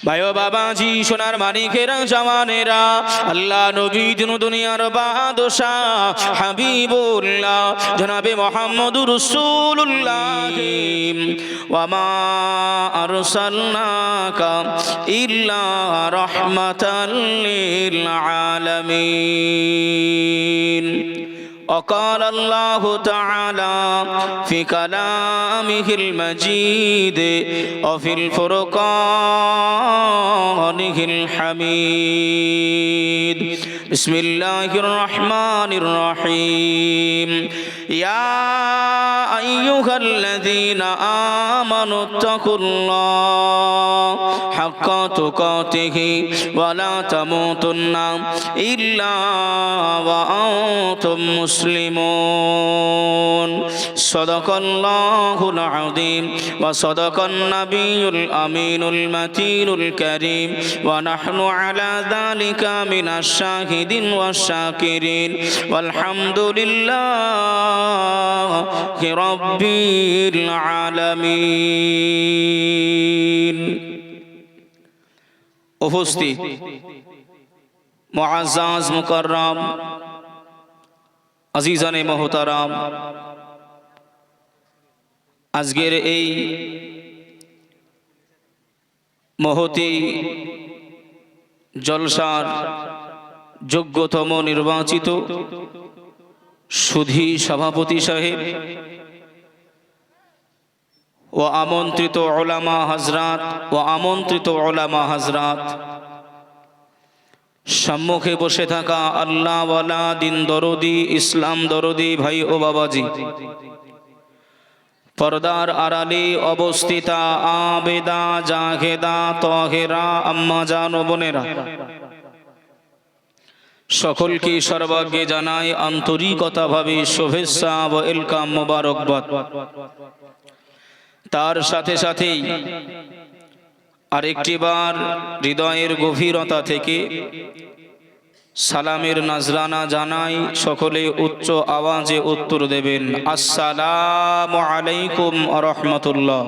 ভাইও বাবাজি সোনার মানিকেরা জওয়ানেরা আল্লাহ নবী দুনিয়ার বাদশাহ হাবিবুল্লাহ জনাবে মুহাম্মদুর রাসূলুল্লাহ ওয়া মা আরসালনাকা ইল্লা রাহমাতাল লিল আলামিন। وقال الله تعالى في كلامه المجيد وفي الفرقان الحميد بسم الله الرحمن الرحيم يا أيها الذين آمنوا اتقوا الله حق تقاته ولا تموتن إلا وأنتم مسلمون صدق الله العظيم وصدق النبي الأمين المتين الكريم ونحن على ذلك من الشاهدين والشاكرين والحمد لله رب العالمين। উপস্থিত মুআজ্জাজ মুকাররম আজিজানে মোহতারাম, আজকের এই মহতি জলসার যোগ্যতম নির্বাচিত সুধী সভাপতি সাহেব ও আমন্ত্রিত উলামা হযরত ও আমন্ত্রিত উলামা হযরত, সম্মুখে বসে থাকা আল্লাহওয়ালা দিন দরদি ইসলাম দরদি ভাই ও বাবাজি, পর্দার আড়ালে অবস্থিতা আবেদা জাহেদা তাহেরা আম্মা জান ও বোনেরা, সকলকে সর্বাগ্যে জানাই আন্তরিকতাভাবে শুভেচ্ছা ও ওয়েলকাম মোবারকবাদ। তার সাথে সাথেই আরেকটিবার হৃদয়ের গভীরতা থেকে সালামের নজরানা জানাই, সকলে উচ্চ আওয়াজে উত্তর দেবেন আসসালামু আলাইকুম ওয়া রাহমাতুল্লাহ।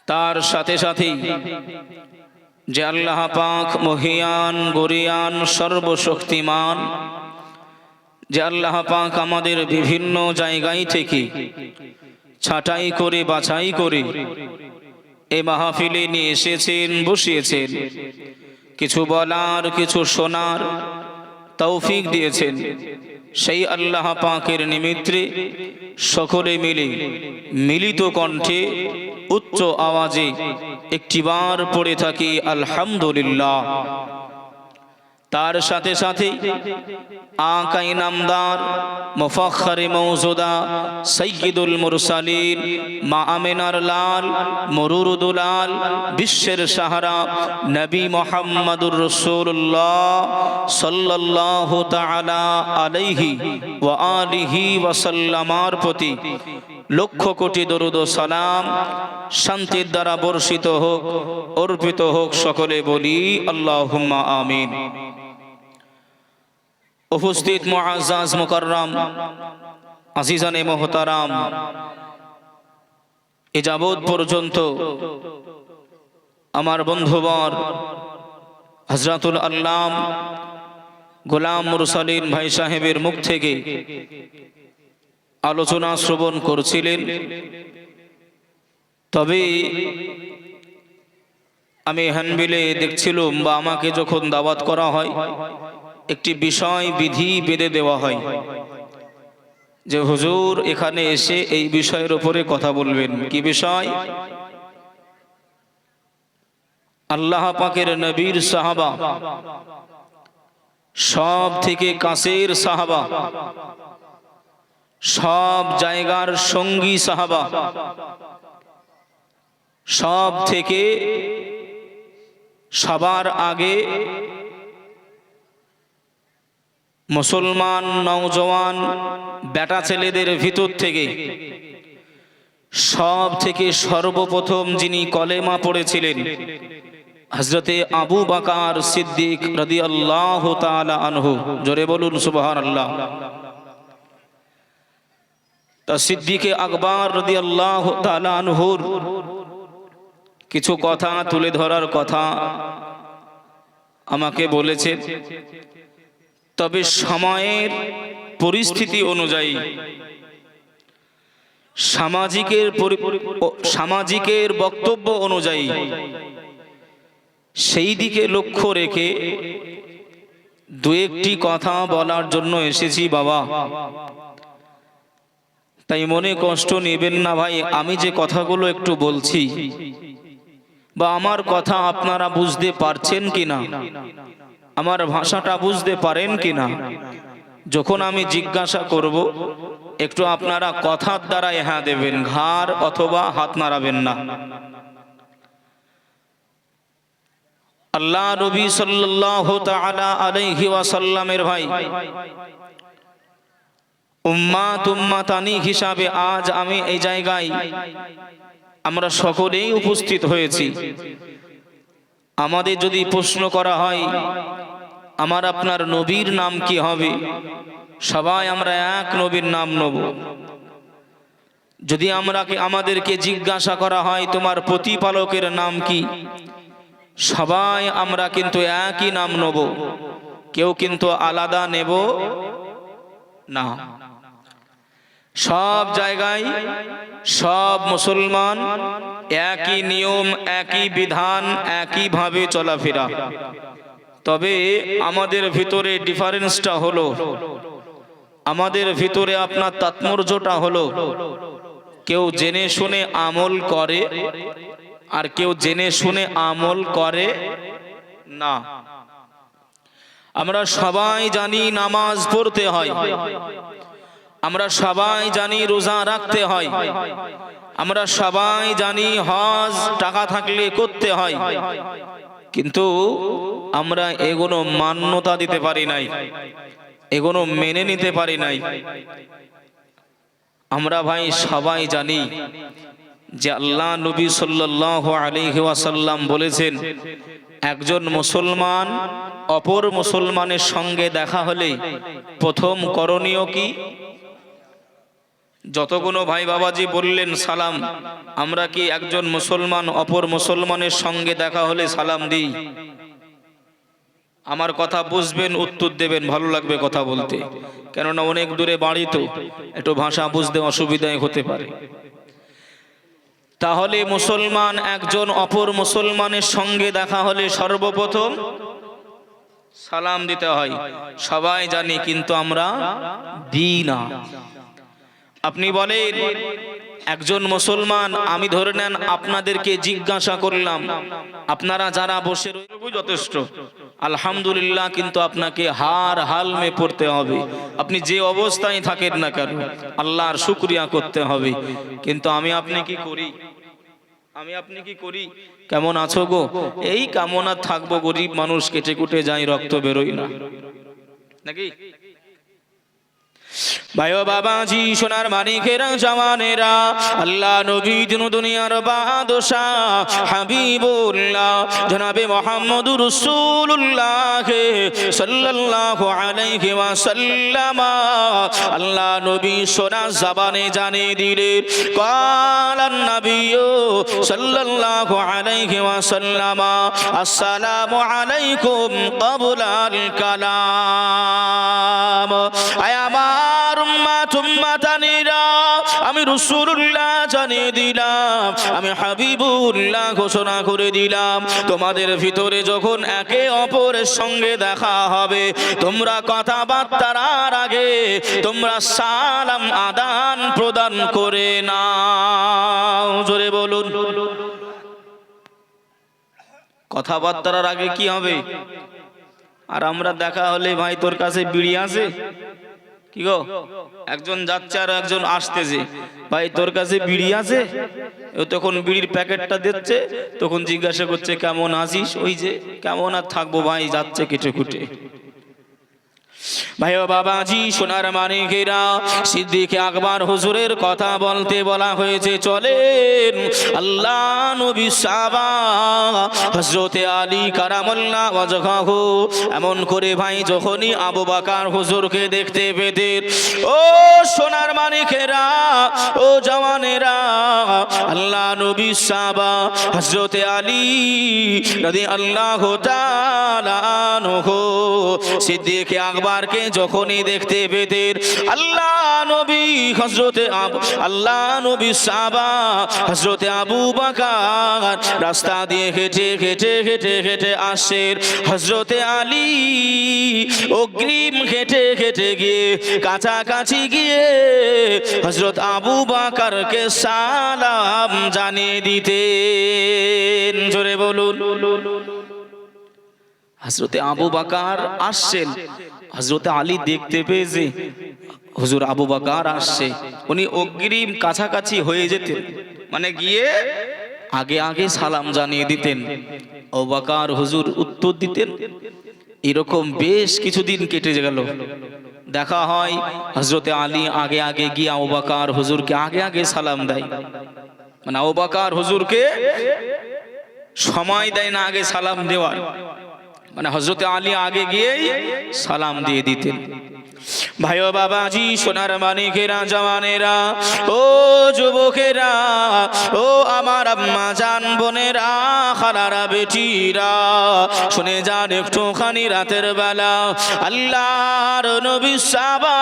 তার সাথে সাথেই যে আল্লাহ পাক মহিয়ান গরিয়ান সর্বশক্তিমান, যে আল্লাহ পাক আমাদের বিভিন্ন জায়গায় থেকে ছাঁটাই করে বাছাই করে এ মাহফিলে নিয়ে এসেছেন, বসিয়েছেন, কিছু বলার কিছু শোনার তৌফিক দিয়েছেন, সেই আল্লাহ পাকের নিমিত্তে সকলে মিলে মিলিত কণ্ঠে উচ্চ আওয়াজে একটিবার পড়ে থাকি আলহামদুলিল্লাহ। তার সাথে সাথে আকাই নামদার মুফাখখারে মওজুদা সাইয়্যিদুল মুরসালিন মা আমিনার লাল মুরুরুদুলাল বিশ্বের সাহারা নবী মুহাম্মদুর রাসূলুল্লাহ সাল্লাল্লাহু তাআলা আলাইহি ওয়া আলিহি ওয়া সাল্লামার প্রতি লক্ষ কোটি দরুদ ও সালাম শান্তির দ্বারা বর্ষিত হোক, অর্পিত হোক, সকলে বলি আল্লাহুম্মা আমিন। উপস্থিত মুআজ্জাজ মুকাররম আজিজানে মোহতারাম, এ যাবৎ পর্যন্ত আমার বন্ধুবর হযরতুল আল্লাম গোলাম মুরসালিন ভাই সাহেবের মুখ থেকে আলোচনা শ্রবণ করছিলেন, তবে আমি হ্যান্ডবিলে দেখছিলাম বা আমাকে যখন দাওয়াত করা হয় একটি বিষয় বিধি বেঁধে দেওয়া হয় যে হুজুর এখানে এসে এই বিষয়ের উপরে কথা বলবেন। কি বিষয়? আল্লাহ পাকের নবীর সাহাবা, সব থেকে কাছের সাহাবা, সব জায়গার সঙ্গী সাহাবা, সব থেকে সবার আগে মুসলমান নওজওয়ান বেটা ছেলেদের ভিতর থেকে সব থেকে সর্বপ্রথম যিনি কলেমা পড়েছিলেন হযরতে আবু বকর সিদ্দিক রাদিয়াল্লাহু তাআলা আনহু, জোরে বলুন সুবহানাল্লাহ। তা সিদ্দিকে আকবর রাদিয়াল্লাহু তাআলা আনহুর কিছু কথা তুলে ধরার কথা আমাকে বলেছে, তবে সময়ের পরিস্থিতি অনুযায়ী সামাজিকের বক্তব্য অনুযায়ী সেই দিকে লক্ষ্য রেখে দু একটি কথা বলার জন্য এসেছি বাবা। তাই মনে কষ্ট নেবেন না ভাই, আমি যে কথাগুলো একটু বলছি বা আমার কথা আপনারা বুঝতে পারছেন কিনা, আমার ভাষাটা বুঝতে পারেন কিনা, যখন আমি জিজ্ঞাসা করব একটু আপনারা কথার দ্বারা হ্যাঁ দেবেন, ঘাড় অথবা হাত নাড়াবেন না। আল্লাহ নবী সাল্লাল্লাহু তাআলা আলাইহি ওয়াসাল্লামের ভাই উম্মাতানি হিসাবে আজ আমি এই জায়গায় আমরা সকলেই উপস্থিত হয়েছি। আমাদের যদি প্রশ্ন করা হয় আমার আপনার নবীর নাম কি হবে, সবাই আমরা এক নবীর নাম নেব। যদি আমাদেরকে জিজ্ঞাসা করা হয় তোমার প্রতিপালকের নাম কি, সবাই আমরা কিন্তু একই নাম নেব, কেউ কিন্তু আলাদা নেব না। সব জায়গায় সব মুসলমান একই নিয়ম, একই বিধান, একইভাবে চলাফেরা। তবে আমাদের ভিতরে ডিফারেন্সটা হলো, আমাদের ভিতরে আপনার তাৎপর্যটা হলো, কেউ জেনে শুনে আমল করে আর কেউ জেনে শুনে আমল করে না। আমরা সবাই জানি নামাজ পড়তে হয়, আমরা সবাই জানি রোজা রাখতে হয়, আমরা সবাই জানি হজ টাকা থাকলে করতে হয়, কিন্তু আমরা এগুলো মান্যতা দিতে পারি নাই, এগুলো মেনে নিতে পারি নাই। আমরা ভাই সবাই জানি যে আল্লাহ নবী সাল্লাল্লাহু আলাইহি ওয়াসাল্লাম বলেছেন একজন মুসলমান অপর মুসলমানের সঙ্গে দেখা হলে প্রথম করণীয় কি? যতগুলো ভাই বাবাজি বললেন সালাম, আমরা কি একজন মুসলমান অপর মুসলমানের সঙ্গে দেখা হলে সালাম দিই? আমার কথা বুঝবেন, উত্তর দেবেন, ভালো লাগবে কথা বলতে, কেননা অনেক দূরে বাড়ি তো একটু ভাষা বুঝতে অসুবিধাই হতে পারে। তাহলে মুসলমান একজন অপর মুসলমানের সঙ্গে দেখা হলে সর্বপ্রথম সালাম দিতে হয়, সবাই জানি, কিন্তু আমরা দিই না। আপনি বলেন একজন মুসলমান, আমি ধরে নেন আপনাদেরকে জিজ্ঞাসা করলাম আপনারা যারা বসে রয়েছে যথেষ্ট আলহামদুলিল্লাহ, কিন্তু আপনাকে হার হালমে পড়তে হবে, আপনি যে অবস্থায় থাকেন না কেন আল্লাহর শুকরিয়া করতে হবে। কিন্তু আমি আপনি কি করি? কেমন আছো গো, এই কেমন আর থাকবো, গরিব মানুষ, কেটে কুটে যাই, রক্ত বেরোই না, নাকি? ভাইও বাবাজি, সোনার মানিকেরা, জওয়ানেরা, আল্লাহ নবী দুনিয়ার বাদশাহ হাবিবুল্লাহ জনাবে মুহাম্মদুর রাসূলুল্লাহ সাল্লাল্লাহু আলাইহি ওয়াসাল্লাম আল্লাহ নবী সোনা জবানে জানিয়ে দিলেন, কালান নবিয়্যু সাল্লাল্লাহু আলাইহি ওয়াসাল্লাম আসসালামু আলাইকুম ক্বাবলাল কালাম। আমার উম্মাতানিরা, আমি রাসূলুল্লাহ জানিয়ে দিলাম, আমি হাবিবুল্লাহ ঘোষণা করে দিলাম, তোমাদের ভিতরে যখন একে অপরের সঙ্গে দেখা হবে তোমরা কথাবার্তার আগে তোমরা সালাম আদান প্রদান করে নাও। জোরে বলুন, কথাবার্তার আগে কি হবে? আর আমরা দেখা হলে ভাই তোর কাছে বিড়ি আছে কি গো, একজন যাচ্ছে আর একজন আসতেছে, ভাই তোর কাছে বিড়ি আছে? ও তখন বিড়ির প্যাকেটটা দিচ্ছে, তখন জিজ্ঞাসা করছে কেমন আছিস? ওই যে কেমন আর থাকবো ভাই, যাচ্ছে কেটে কুটে। ভাই ও বাবাজি সোনার মানিকেরা, সিদ্দিক আকবর হুজুরের কথা বলতে বলা হয়েছে, চলেন আল্লাহ নবী সাহাবা হযরতে আলী কারামাল্লাহু ওয়াজহাহু এমন করে ভাই যখনই আবু বকর হুজুরকে দেখতে পেতেন, ও সোনার মানিকেরা, ও জওয়ানেরা, আল্লাহ নবী সাহাবা হযরতে আলী রাদিয়াল্লাহু তাআলা আনহু সিদ্দিক আকবরকে যখনই দেখতে পেতেন, আল্লাহ নবী আল্লাহ নবী সাহাবা হযরতে আবু বকর রাস্তা দিয়ে হেঁটে হেঁটে হেঁটে হেঁটে আসেন, হযরতে আলী অগ্রিম হেঁটে হেঁটে গিয়ে কাছাকাছি গিয়ে হযরত আবু বকরকে সালাম জানিয়ে দিতেন। জোরে বলুন। হযরতে আবু বকর আসছেন, হযরতে আলী দেখতে পেয়েছে হুজুর আবু বকর আসছে, উনি অগ্রিম কাছাকাছি হয়ে যেতেন, মানে গিয়ে আগে আগে সালাম জানিয়ে দিতেন। আবু বকর হুজুর উত্তর দিতেন। এরকম বেশ কিছুদিন কেটে গেল, দেখা হয় হযরতে আলী আগে আগে গিয়ে আবু বকর হুজুরকে আগে আগে সালাম দেয়, মানে আবু বকর হুজুরকে সময় দেয় না আগে সালাম দেওয়ার, মানে হযরতে আলী আগে গিয়েই সালাম দিয়ে দিতেন। ভাই ও বাবাজি সোনার মানিকেরা, জওয়ানেরা, ও যুবকেরা, ও আমার আম্মা জান বোনেরা, খালারা বেটিরা, শুনে যান একটুখানি রাতের বেলা আল্লাহর নবী সাহাবা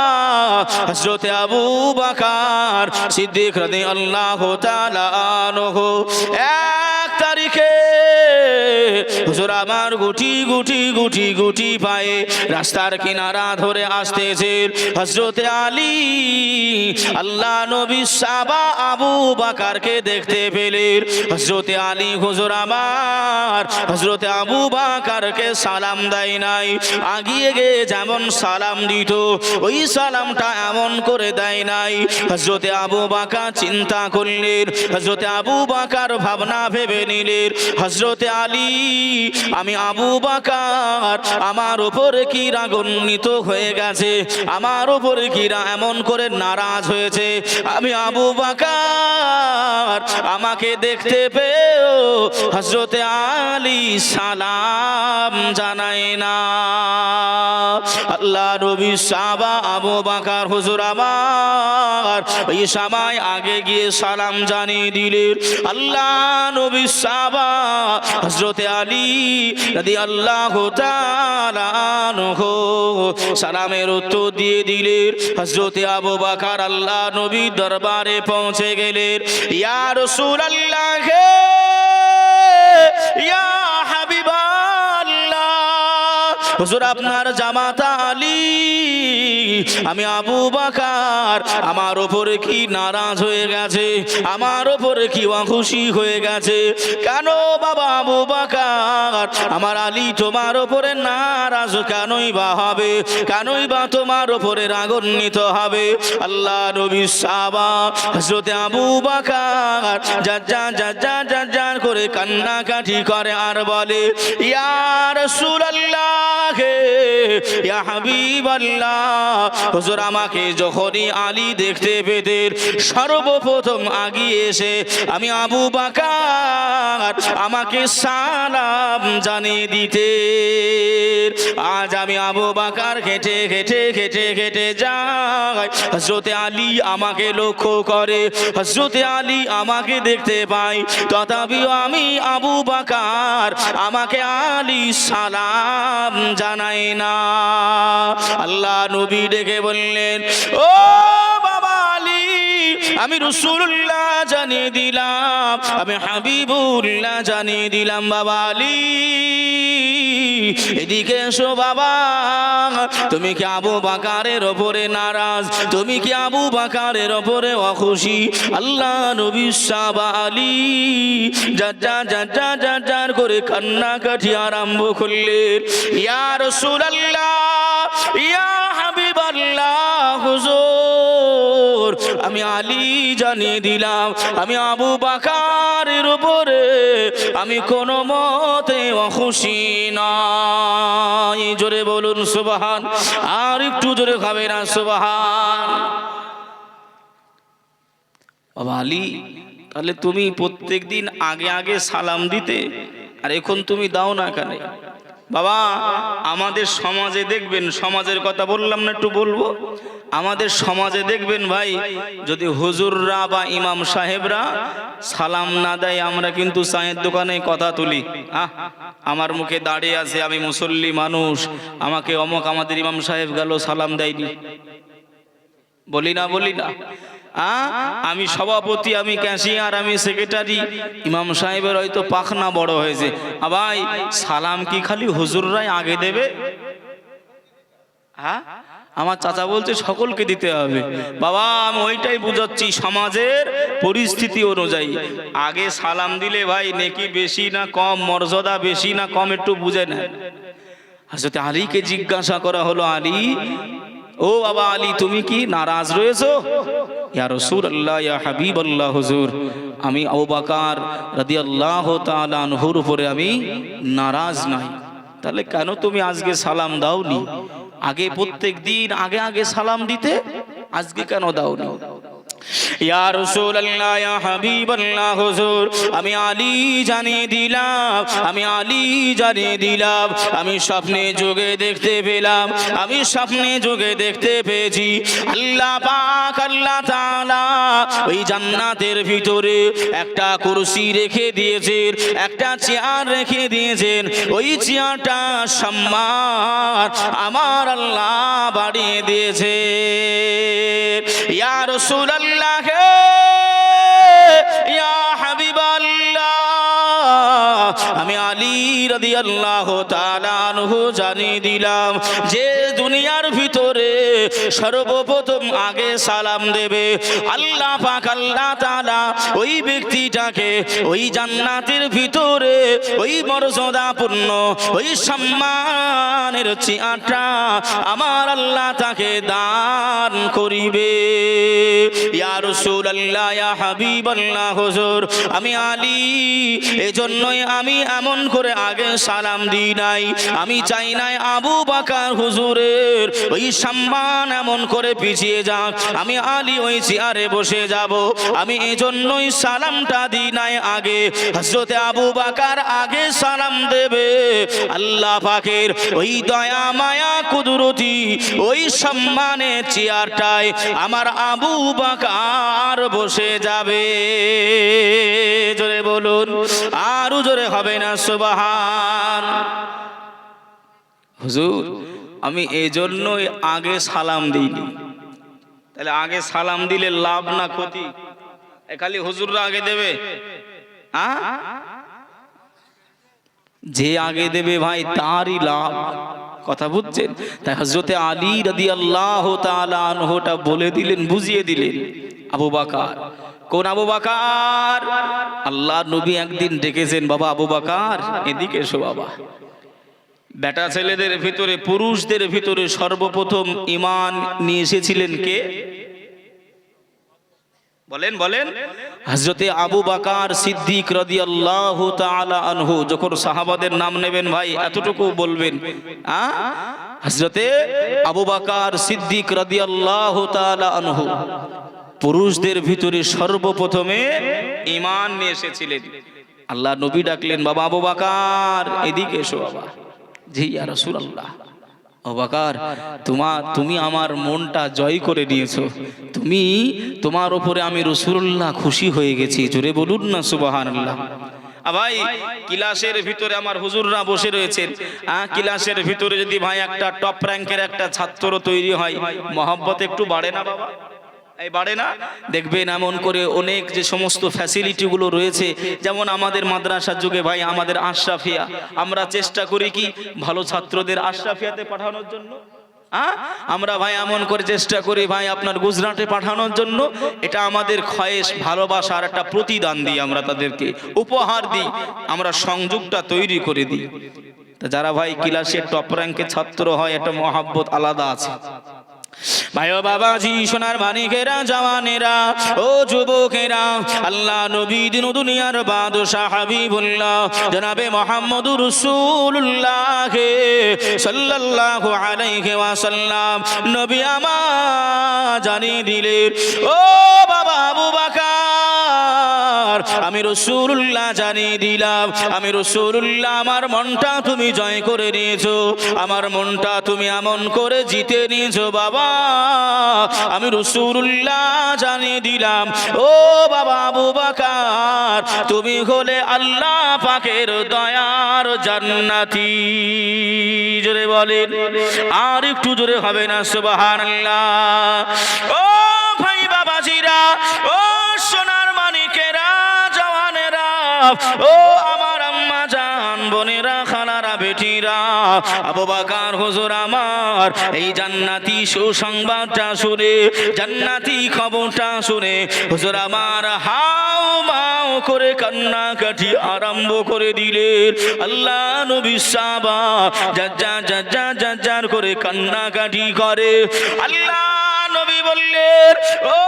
হযরতে আবু বকর সিদ্দিক রাদিয়াল্লাহু তাআলা আনহু 1 তারিখে হুজুর আমার গুটি গুটি গুটি গুটি পায়ে রাস্তার কিনারা ধরে আসতেছেন, হযরতে আলী আল্লাহ নবী সাহাবা আবু বকরকে দেখতে পেলেন, হযরতে আলী হুজুর আমার হযরতে আবু বকরকে সালাম দেয় নাই, আগিয়ে গিয়ে যেমন সালাম দিত ওই সালামটা এমন করে দেয় নাই। হযরতে আবু বকর চিন্তা করলেন, হযরতে আবু বকর ভাবনা ভেবে নিলেন, হযরতে আলী আমি আবু বকর আমার উপরে কি রাগান্বিত হয়ে গেছে, আমার উপরে কি এমন করে নারাজ হয়েছে, আমি আবু বকর আমাকে দেখতে পেয়েও হযরতে আলী সালাম জানায় না। আল্লাহ নবী সাহাবা আবু বকর হুজুর আমার ওই সময় আগে গিয়ে সালাম জানিয়ে দিলেন, আল্লাহ নবী সাহাবা হযরতে আলী রাদিয়াল্লাহু তাআলা আনহু সালামের উত্তর দিয়ে দিলেন। হযরতে আবু বকর আল্লাহ নবীর দরবারে পৌঁছে গেলেন, ইয়া রাসূলুল্লাহ, ইয়া হাবিবাল্লাহ, হুজুর আপনার জামাতা আলী আমি আবু বকর আমার উপরে কি নারাজ হয়ে গেছে, আমার উপরে কি অখুশি হয়ে গেছে, কেন বাবা আবু বকর আমার আলী তোমার উপরে নারাজ কেনই বা হবে, কেনই বা তোমার উপরে রাগান্বিত হবে। আল্লাহ নবী সাহাবা হযরতে আবু বকর যা করে কান্নাকাটি করে আর বলে, ইয়া রাসূলুল্লাহ, ইয়া হাবিবাল্লাহ, হুজুর আমাকে যখনই আলী দেখতে পেতেন সর্বপ্রথম আগিয়ে এসে আমি আবু বকর আমাকে সালাম জানিয়ে দিতেন। আজ আমি আবু বকর হেঁটে হেঁটে হেঁটে হেঁটে যাই, হযরতে আলী আমাকে লক্ষ্য করে, হযরতে আলী আমাকে দেখতে পাই, তথাপিও আমি আবু বকর আমাকে আলী সালাম জানাই না। আল্লাহ নবী ডেকে বললেন, ও বাবা আলী, আমি রাসূলুল্লাহ জানিয়ে দিলাম, আমি হাবিবুল্লাহ জানিয়ে দিলাম, বাবা আলী এদিকে এসো বাবা, তুমি কি আবু বকরের উপরে নারাজ, তুমি কি আবু বকরের উপরে অখুশি? আল্লাহ নবী সাহাবা আলী যা করে কান্নাকাটি আরম্ভ করলেন, ইয়া রাসূলুল্লাহ, ইয়া হাবিবাল্লাহ, হুজুর হুজুর আমি আলী জানিয়ে দিলাম আমি আবু বকরের উপরে আমি কোনো মতে খুশি নই। জোরে বলুন সুবহান। আর একটু জোরে খাবে না সুবহান। বাবা আলী, তাহলে তুমি প্রত্যেকদিন আগে আগে সালাম দিতে, আর এখন তুমি দাও না কেন? বাবা আমাদের সমাজে দেখবেন, সমাজের কথা বললাম না, একটু বলবো, আমাদের সমাজে দেখবেন ভাই, যদি হুজুররা বা ইমাম সাহেবরা সালাম না দেয়, আমরা কিন্তু চায়ের দোকানে কথা তুলি, আমার মুখে দাঁড়িয়ে আছে, আমি মুসল্লি মানুষ, আমাকে অমক আমাদের ইমাম সাহেব গেল সালাম দেয়নি, বলি না বলি না? আমি সভাপতি, আমি ক্যাশিয়ার, আমি সেক্রেটারি, ইমাম সাহেবের হয়তো পাখনা বড় হয়েছে, ভাই সালাম কি খালি হুজুররাই আগে দেবে? আমার চাচা বলছে সকলকে দিতে হবে। বাবা আমি ওইটাই বুঝাচ্ছি, সমাজের পরিস্থিতি অনুযায়ী আগে সালাম দিলে ভাই নেকি বেশি না কম, মর্যাদা বেশি না কম, একটু বুঝে নেন। হযরত আলীকে জিজ্ঞাসা করা হলো, আলী, ও বাবা আলী, তুমি কি নারাজ রয়েছো? ইয়া রাসূলুল্লাহ, ইয়া হাবিবাল্লাহ, হুজুর আমি আবু বকর রাদিয়াল্লাহু তাআলা আনহুর উপরে আমি নারাজ নাই। তাহলে কেন তুমি আজকে সালাম দাওনি? আগে প্রত্যেক দিন আগে আগে সালাম দিতে, আজকে কেন দাওনি? ইয়া রাসূলুল্লাহ, ইয়া হাবিবাল্লাহ, হুজুর আমি আলী জানিয়ে দিলাম, আমি আলী জানিয়ে দিলাম, আমি স্বপ্নে যোগে দেখতে পেলাম, আমি স্বপ্নে যোগে দেখতে পেয়েছি আল্লাহ পাক আল্লাহ তাআলা ওই জান্নাতের ভিতরে একটা কুরসি রেখে দিয়েছেন, একটা চেয়ার রেখে দিয়েছেন, ওই চেয়ারটা সম্মান আমার আল্লাহ বাড়িয়ে দিয়েছে। ইয়া রাসূলুল্লাহ, ইয়া হাবিবাল্লাহ, আমি আলী রাদিয়াল্লাহু তাআলা আনহু জানিয়ে দিলাম, যে দুনিয়ার ভিতরে সর্বপ্রথম আগে সালাম দেবে আল্লাহ পাক আল্লাহ তাআলা ওই ব্যক্তিটাকে ওই জান্নাতের ভিতরে ওই মর্যাদাপূর্ণ ওই সম্মানের চেয়ারটা আমার আল্লাহ তাকে দান করিবে। ইয়া রাসূলুল্লাহ, ইয়া হাবিবাল্লাহ, হুজুর আমি আলী এজন্যই আমি এমন করে আগে সালাম দিই নাই, আমি চাই নাই আবু বকর হুজুরের ওই সম্মান এমন করে পিছিয়ে যাক, আমি আলী ওই চেয়ারে বসে যাব, আমি এজন্যই সালামটা দিই নাই আগে। হযরত আবু বকর আগে সালাম দেবে, আল্লাহ পাকের ওই দয়া মায়া কুদরতি ওই সম্মানের চেয়ারটায় আমার আবু বকর বসে যাবে। জোরে বলুন, আরো জোরে হবে না সুবহান। হুজুর আমি এই জন্যই আগে সালাম দিইনি। তাহলে আগে সালাম দিলে লাভ না ক্ষতি? খালি হুজুররা আগে দেবে? যে আগে দেবে ভাই তারই লাভ, কথা বুঝছেন? তাই হযরত আলী রাদিয়াল্লাহু তাআলা আনহুটা বলে দিলেন, বুঝিয়ে দিলেন আবু বকর। কোন আবু বকর? আল্লাহ নবী একদিন ডেকেছেন, বাবা আবু বকর এদিকে এসো বাবা। বেটা ছেলেদের ভিতরে পুরুষদের ভিতরে সর্বপ্রথম ঈমান নিয়ে এসেছিলেন কে? বলেন বলেন। হযরতে আবু বকর সিদ্দিক রাদিয়াল্লাহু তাআলা আনহু। যখন সাহাবাদের নাম নেবেন ভাই এতটুকু বলবেন, হযরতে আবু বকর সিদ্দিক রাদিয়াল্লাহু তাআলা আনহু পুরুষদের ভিতরে সর্বপ্রথমে ঈমান নিয়ে এসেছিলেন। আল্লাহ নবী ডাকলেন, বাবা আবু বকর এদিকে এসো বাবা। জি ইয়া রাসূলুল্লাহ। আবু বকর তুমি আমার মনটা জয় করে নিয়েছো, তোমার উপরে আমি রাসূলুল্লাহ খুশি হয়ে গেছি। জোরে বলুন না সুবহানাল্লাহ। ভাই ক্লাসের ভিতরে আমার হুজুররা বসে রয়েছেন, ক্লাসের ভিতরে যদি ভাই একটা টপ র্যাঙ্কের একটা ছাত্র তৈরি হয়, মহব্বত একটু বাড়ে না বাবা? এই বাড়ে না? দেখবেন এমন করে অনেক যে সমস্ত ফ্যাসিলিটি গুলো রয়েছে, যেমন আমাদের মাদ্রাসার যুগে ভাই আমাদের আশরাফিয়া, আমরা চেষ্টা করি কি ভালো ছাত্রদের আশরাফিয়াতে পাঠানোর জন্য। আমরা ভাই এমন করে চেষ্টা করি ভাই আপনার গুজরাটে পাঠানোর জন্য। এটা আমাদের খয়েশ, ভালোবাসার একটা প্রতিদান দিই, আমরা তাদেরকে উপহার দিই, আমরা সংযোগটা তৈরি করে দিই। তা যারা ভাই ক্লাসের টপ র্যাঙ্কের ছাত্র হয়, একটা মহব্বত আলাদা আছে। ভাই ও বাবাজি, সোনার মানিকেরা, জওয়ানেরা, ও যুবকেরা, আল্লাহ নবী দিন দুনিয়ার বাদশাহ হাবিবুল্লাহ জনাবে মুহাম্মদুর রাসূলুল্লাহ সাল্লাল্লাহু আলাইহি ওয়াসাল্লাম নবী আমার জানিয়ে দিলেন, ও বাবা আবু বকর, আমি রাসূলুল্লাহ জানিয়ে দিলাম, আমি রাসূলুল্লাহ, আমার মনটা তুমি জয় করে নিয়েছো, আমার মনটা তুমি এমন করে জিতে নিয়েছো বাবা, আমি রাসূলুল্লাহ জানিয়ে দিলাম, ও বাবা আবু বকর, তুমি হলে আল্লাহ পাকের দয়ার জান্নাতি। জোরে বলেন, আর একটু জোরে হবে না সুবহানাল্লাহ। ও ভাই বাবাজিরা, ও সোনার মানিকেরা, জওয়ানেরা, ও আমার আম্মা জান, বোনেরা, খালারা, বেটিরা, আবু বকর হুজুর আমার এই জান্নাতি সুসংবাদটা শুনে, জান্নাতি খবরটা শুনে হুজুর আমার হাউ মাউ করে কান্নাকাটি আরম্ভ করে দিলেন। আল্লাহ নবী সাহাবা জাজ্জার করে কান্নাকাটি করে। আল্লাহ নবী বললেন, ও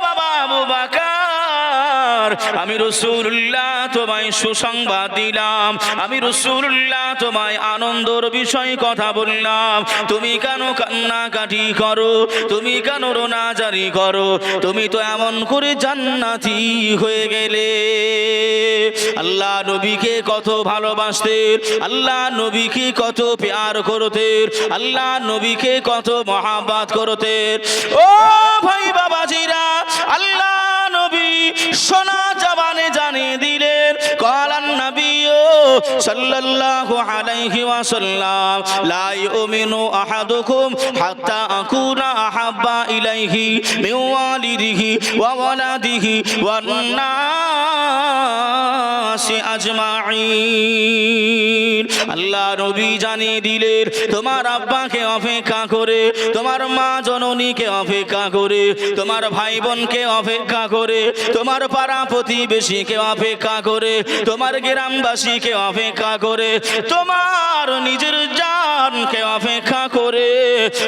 বাবা আবু বকর, আমি রাসূলুল্লাহ তোমায় সুসংবাদ দিলাম, আমি রাসূলুল্লাহ তোমায় আনন্দের বিষয় কথা বললাম, তুমি কেন কান্নাকাটি করো, তুমি কেন রোনাজারি করো, তুমি তো এমন করে জান্নাতি হয়ে গেলে। আল্লাহ নবীকে কত ভালোবাসতেন, আল্লাহ নবীকে কত প্যার করতেন, আল্লাহ নবীকে কত মহাব্বত করতেন। ও ভাই বাবাজিরা, আল্লাহ নবী সোনা জবানে জানিয়ে দিলেন, কালান নবী সাল্লাল্লাহু আলাইহি ওয়াসাল্লাম, লা ইউমিনু আহাদুকুম হাত্তা আকুনা আহাব্বা ইলাইহি মিন ওয়ালিদিহি ওয়া ওয়ালাদিহি ওয়ান নাসি আজমাইন। আল্লাহ নবী জানিয়ে দিলেন, তোমার আব্বাকে অপেক্ষা করে, তোমার মা জননীকে অপেক্ষা করে, তোমার ভাই বোনকে অপেক্ষা করে, তোমার পাড়া প্রতিবেশীকে অপেক্ষা করে, তোমার গ্রামবাসীকে অপেক্ষা করে, তোমার নিজের জানকে অপেক্ষা করে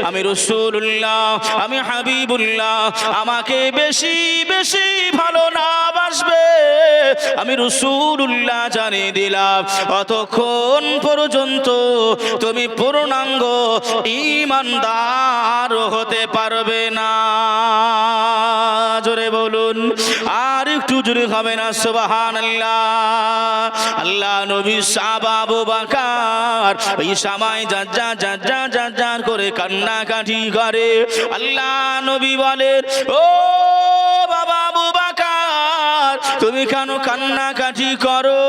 আমি রাসূলুল্লাহ, আমি হাবিবুল্লাহ, আমাকে বেশি বেশি ভালো না বাসবে, আমি রাসূলুল্লাহ জানিয়ে দিলাম, অতক্ষণ পর্যন্ত তুমি পূর্ণাঙ্গ ঈমানদার হতে পারবে না। জোরে বলুন, আর একটু জোরে হবে না সুবহানাল্লাহ। আল্লাহ নবী সাহাবা আবু বকর ওই সময় জাজ্জার করে কান্নাকাটি করে। আল্লাহ নবী বলেন, ও বাবা আবু বকর, তুমি কেন কান্নাকাটি করো,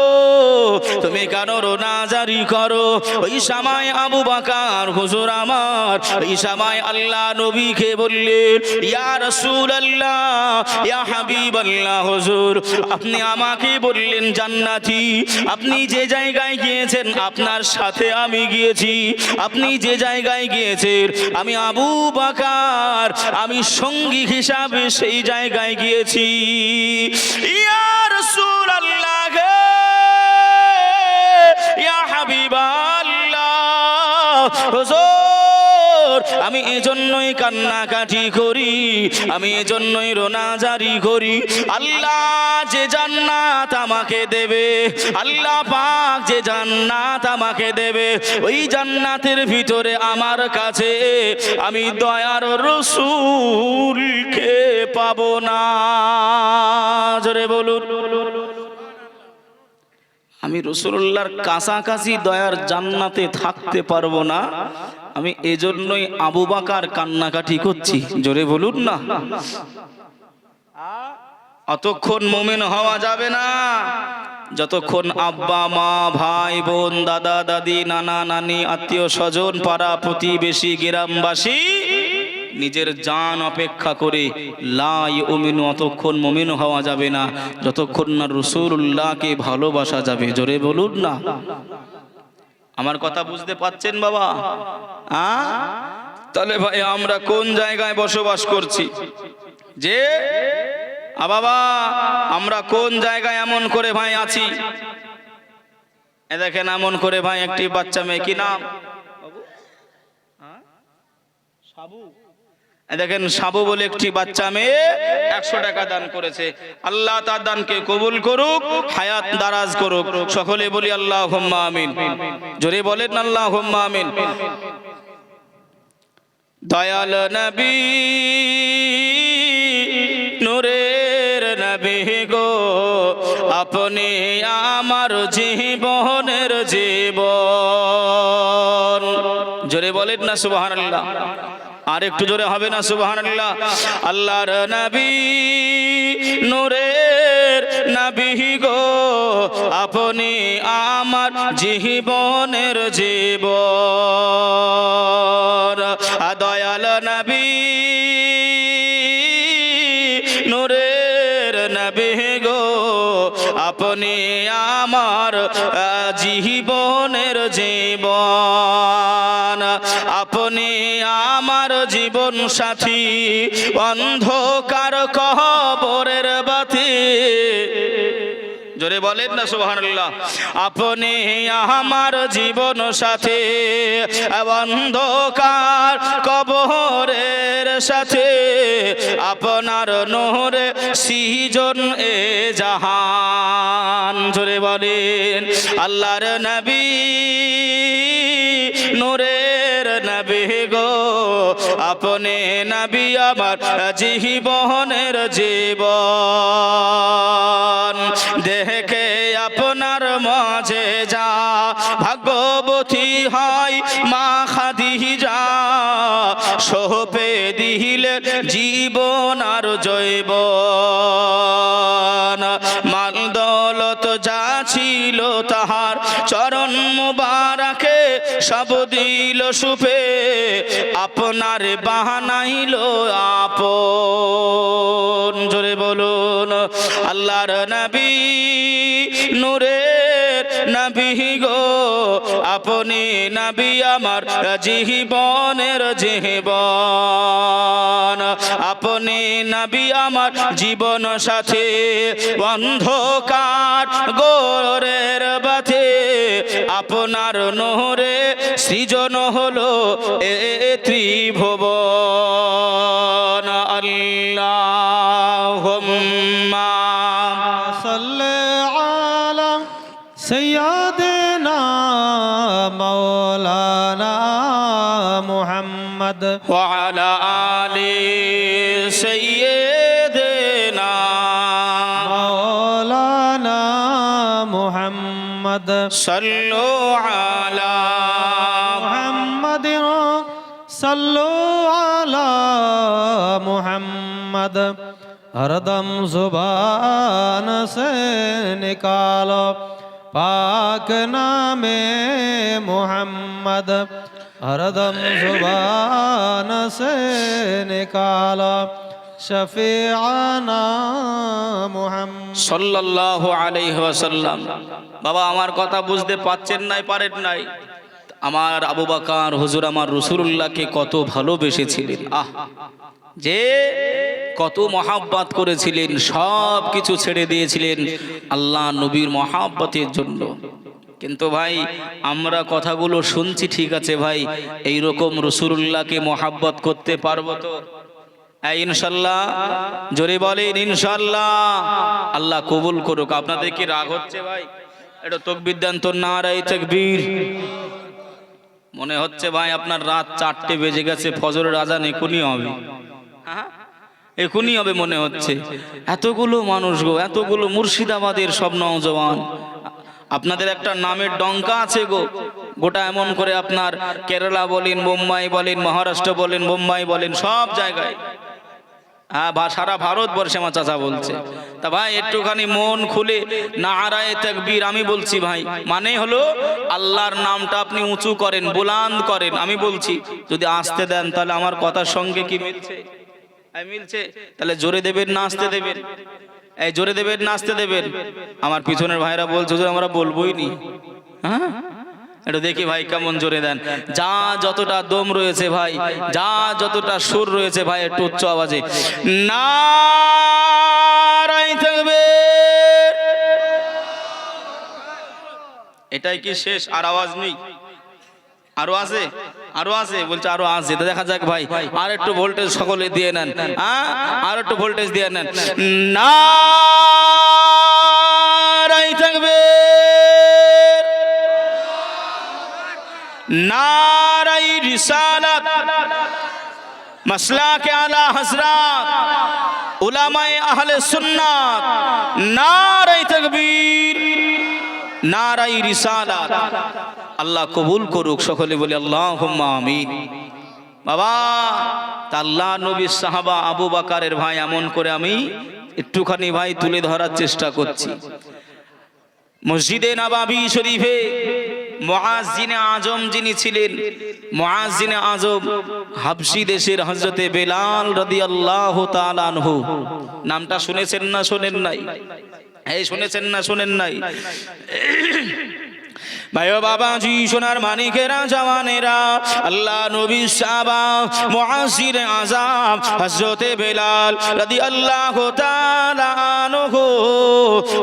তুমি কেন রোনাজারি করো? ওই সময় আবু বকর হুজুর আমার ওই সময় আল্লাহ নবীকে বললেন, ইয়া রাসূলুল্লাহ, ইয়া হাবিবাল্লাহ, হুজুর আপনি আমাকে বললেন জান্নাতি, আপনি যে জায়গায় গিয়েছেন আপনার সাথে আমি গিয়েছি, আপনি যে জায়গায় গিয়েছেন আমি আবু বকর আমি সঙ্গী হিসাবে সেই জায়গায় গিয়েছি। ইয়া রাসূলুল্লাহ, ইয়া হাবিবাল্লাহ, হুজুর আমি এজন্যই কান্নাকাটি করি, আমি এজন্যই রোনাজারি করি, আল্লাহ যে জান্নাত আমাকে দেবে, আল্লাহ পাক যে জান্নাত আমাকে দেবে, ওই জান্নাতের ভিতরে আমার কাছে আমি দয়ার রাসূলকে পাবো না। জোরে বলুন, আমি রাসূলুল্লাহর কাছাকাছি দয়ার জান্নাতে থাকতে পারবো না, আমি এজন্যই আবু বকর কান্নাকাটি করছি। জোরে বলুন না। অতক্ষণ মুমিন হওয়া যাবে না যতক্ষণ আব্বা মা ভাই বোন দাদা দাদি নানা নানি আত্মীয় স্বজন পাড়া প্রতিবেশী গ্রামবাসী নিজের জান অপেক্ষা করে লা ইউমিনু, অতক্ষণ মুমিন হওয়া যাবে না যতক্ষণ না রাসূলুল্লাহকে ভালোবাসা যাবে। জোরে বলুন না। আমার কথা বুঝতে পাচ্ছেন বাবা? তাহলে ভাই আমরা কোন জায়গায় বসবাস করছি যে বাবা আমরা কোন জায়গায় এমন করে ভাই আছি? এ দেখেন এমন করে ভাই একটি বাচ্চা মেয়ে, কি নাম? সাবু। দেখেন সাবু বলে একটি বাচ্চা মেয়ে 100 টাকা দান করেছে। আল্লাহ তার দানকে কবুল করুক, হায়াত দারাজ করুক। সকলে বলি আল্লাহুম্মা আমিন। জোরে বলেন আল্লাহুম্মা আমিন। দয়াল নবী নূরের নবী গো, আপনি আমার জীবনের জীবন। জোরে বলেন না সুবহানাল্লাহ। আর একটু জোরে হবে না সুবহানাল্লাহ। আল্লাহর নবী নূরের নবী গো, আপনি আমার জীবনের জীবন। দয়াল নবী নূরের নবী গো, আপনি আমার জীবনের জীবন। আপনি আমার জীবন সাথী, অন্ধকার কবরের বাতি। জোরে বলেন না সুবহানাল্লাহ। আপনি আমার জীবন সাথী, অন্ধকার কবরের সাথে, আপনার নূরে সৃজন এ জাহান। জোরে বলেন আল্লাহর নবী নূরের নবী গো, আপনি নবী আমার জীবনের জীবন। দেখে আপনার মাঝে যা ভাগ্যবতী হয় মা খাদিজা, সঁপে দিলেন জীবন আর জৈবন। মাল দৌলত যা ছিল তাহার চরণ মুবারকে, সব দিল সুপে, আপনার বাহানাইল আপন। জোরে বলুন আল্লাহর নবী নূরের নবী গো, আপনি নবী আমার জীবনের জীবন। আপনি নবী আমার জীবন সাথী, অন্ধকার গোরের বাতি, আপনার নূরে সৃজন হলো এ ত্রিভুবন। আল্লাহুম্মা সাল্লি আলা সাইয়্যিদিনা মাওলানা মুহাম্মদ ওয়া আলা আলি সাইয়্যিদিনা মাওলানা মুহাম্মদ। সাল্লু আলা মুহাম্মাদিন সাল্লু আলা মুহাম্মদ। हरदम जुबान से निकालो पाक नामे मोहम्मद। हरदम जुबान से निकालो शफीआना मोहम्मद সাল্লাল্লাহু আলাইহি ওয়াসাল্লাম। বাবা আমার কথা বুঝতে পারছেন নাই, পারেন নাই? আমার আবু বকর হুজুর আমার রাসূলুল্লাহকে কত ভালোবেসেছিলেন, আহ যে কত মহাব্বত করেছিলেন, সব কিছু ছেড়ে দিয়েছিলেন আল্লাহ নবীর মহাব্বতের জন্য। কিন্তু ভাই আমরা কথাগুলো শুনছি ঠিক আছে ভাই, এই রকম রাসূলুল্লাহকে মহাব্বত করতে পারবো তো? ইনশাআল্লাহ। জোরে বলেন ইনশাআল্লাহ। আল্লাহ কবুল করুক। আপনাদের কি রাগ হচ্ছে ভাই? এটা তাকবীর দেন তো, নারায়ে তাকবীর। মনে হচ্ছে ভাই আপনার রাত 4টে বেজে গেছে, ফজরের আজান এখনই হবে। হ্যাঁ এখনই হবে মনে হচ্ছে। এতগুলো মানুষ গো, এতগুলো মুর্শিদাবাদের সব নওজওয়ান, আপনাদের একটা নামের ডঙ্কা আছে গো। গোটা এমন করে আপনার কেরালা বলেন, মুম্বাই বলেন, মহারাষ্ট্র বলেন, মুম্বাই বলেন, সব জায়গায়, হ্যাঁ সারা ভারতবর্ষে আমার চাচা বলছে। তা ভাই একটুখানি মন খুলে নারায়ে তাকবীর আমি বলছি ভাই, মানে হলো আল্লাহর নামটা আপনি উঁচু করেন, বুলান্দ করেন। আমি বলছি যদি আসতে দেন তাহলে আমার কথার সঙ্গে কি মিলছে? মিলছে? তাহলে জোরে দেবেন না আসতে দেবেন? এই জোরে দেবেন না আসতে দেবেন? আমার পিছনের ভাইরা বলছে যে আমরা বলবোই নি। হ্যাঁ এটা দেখি ভাই কেমন জোরে দেন। যা যতটা দম রয়েছে ভাই, যা যতটা সুর রয়েছে ভাই, একটু উচ্চ আওয়াজে নারায়ে তাকবীর। এটাই কি শেষ? আর আওয়াজ নেই? আরো আছে? আরো আছে বলছে, আরো আছে। তো দেখা যাক ভাই, আর একটু ভোল্টেজ সকলে দিয়ে নেন, আর একটু ভোল্টেজ দিয়ে নেন। নারাই তাকবীর, নারাই রিসালাত, মাসলাকে আলা হযরত উলামায়ে আহলে সুন্নাত, নারাই তাকবীর, নারাই রিসালাত। আল্লাহ কবুল করুক, সকলে বলি আল্লাহুম্মা আমিন। বাবা, তা আল্লাহ নবী সাহাবা আবু বকরের ভাই এমন করে আমি একটুখানি ভাই তুলে ধরার চেষ্টা করছি। মসজিদে নববী শরীফে মুআজ্জিনে আজম যিনি ছিলেন, মুআজ্জিনে আজম হাবশী দেশের হযরতে বেলাল রাদিয়াল্লাহু তাআলা আনহু, নামটা শুনেছেন না শোনেন নাই? এই শুনেছেন না শোনেন নাই? ভাইও বাবাজি, সোনার মানিকেরা, জওয়ানেরা, আল্লাহ নবী সাহাবা মুআজ্জিনে আযম হযরতে বেলাল রাদিয়াল্লাহু তাআলা আনহু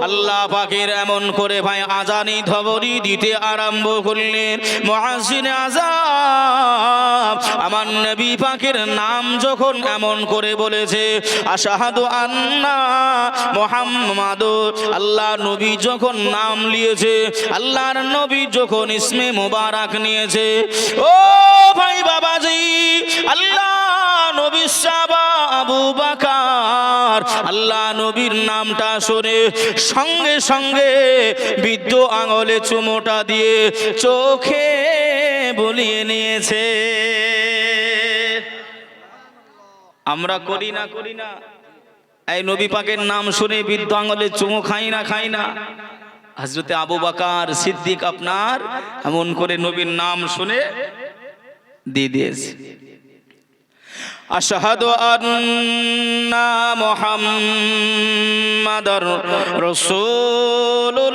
আল্লাহ পাকের এমন করে ভাই আজানি ধবনি দিতে আরম্ভ করলেন। মুআজ্জিনে আযম আমার নবী পাকের নাম যখন এমন করে বলেছে, আশহাদু আন্না মুহাম্মাদুর, আল্লাহ নবী যখন নাম নিয়েছে, আল্লাহর নবী যখন ইসমে মুবারক নিয়েছে, ও ভাই বাবাজি, আল্লাহ নবী সাহাবা আবু বকর আল্লাহ নবীর নামটা শুনে সঙ্গে সঙ্গে বৃদ্ধ আঙুলে চুমোটা দিয়ে চোখে বুলিয়ে নিয়েছে। আমরা করি না করি না? এই নবী পাকের নাম শুনে বৃদ্ধ আঙুলে চুমো খাই না খাই না? হযরতে আবু বকর সিদ্দিক আপনার এমন করে নবীর নাম শুনে দিয়ে দিয়েছে। আশহাদু আন্না মুহাম্মাদার রাসূলুল্লাহ,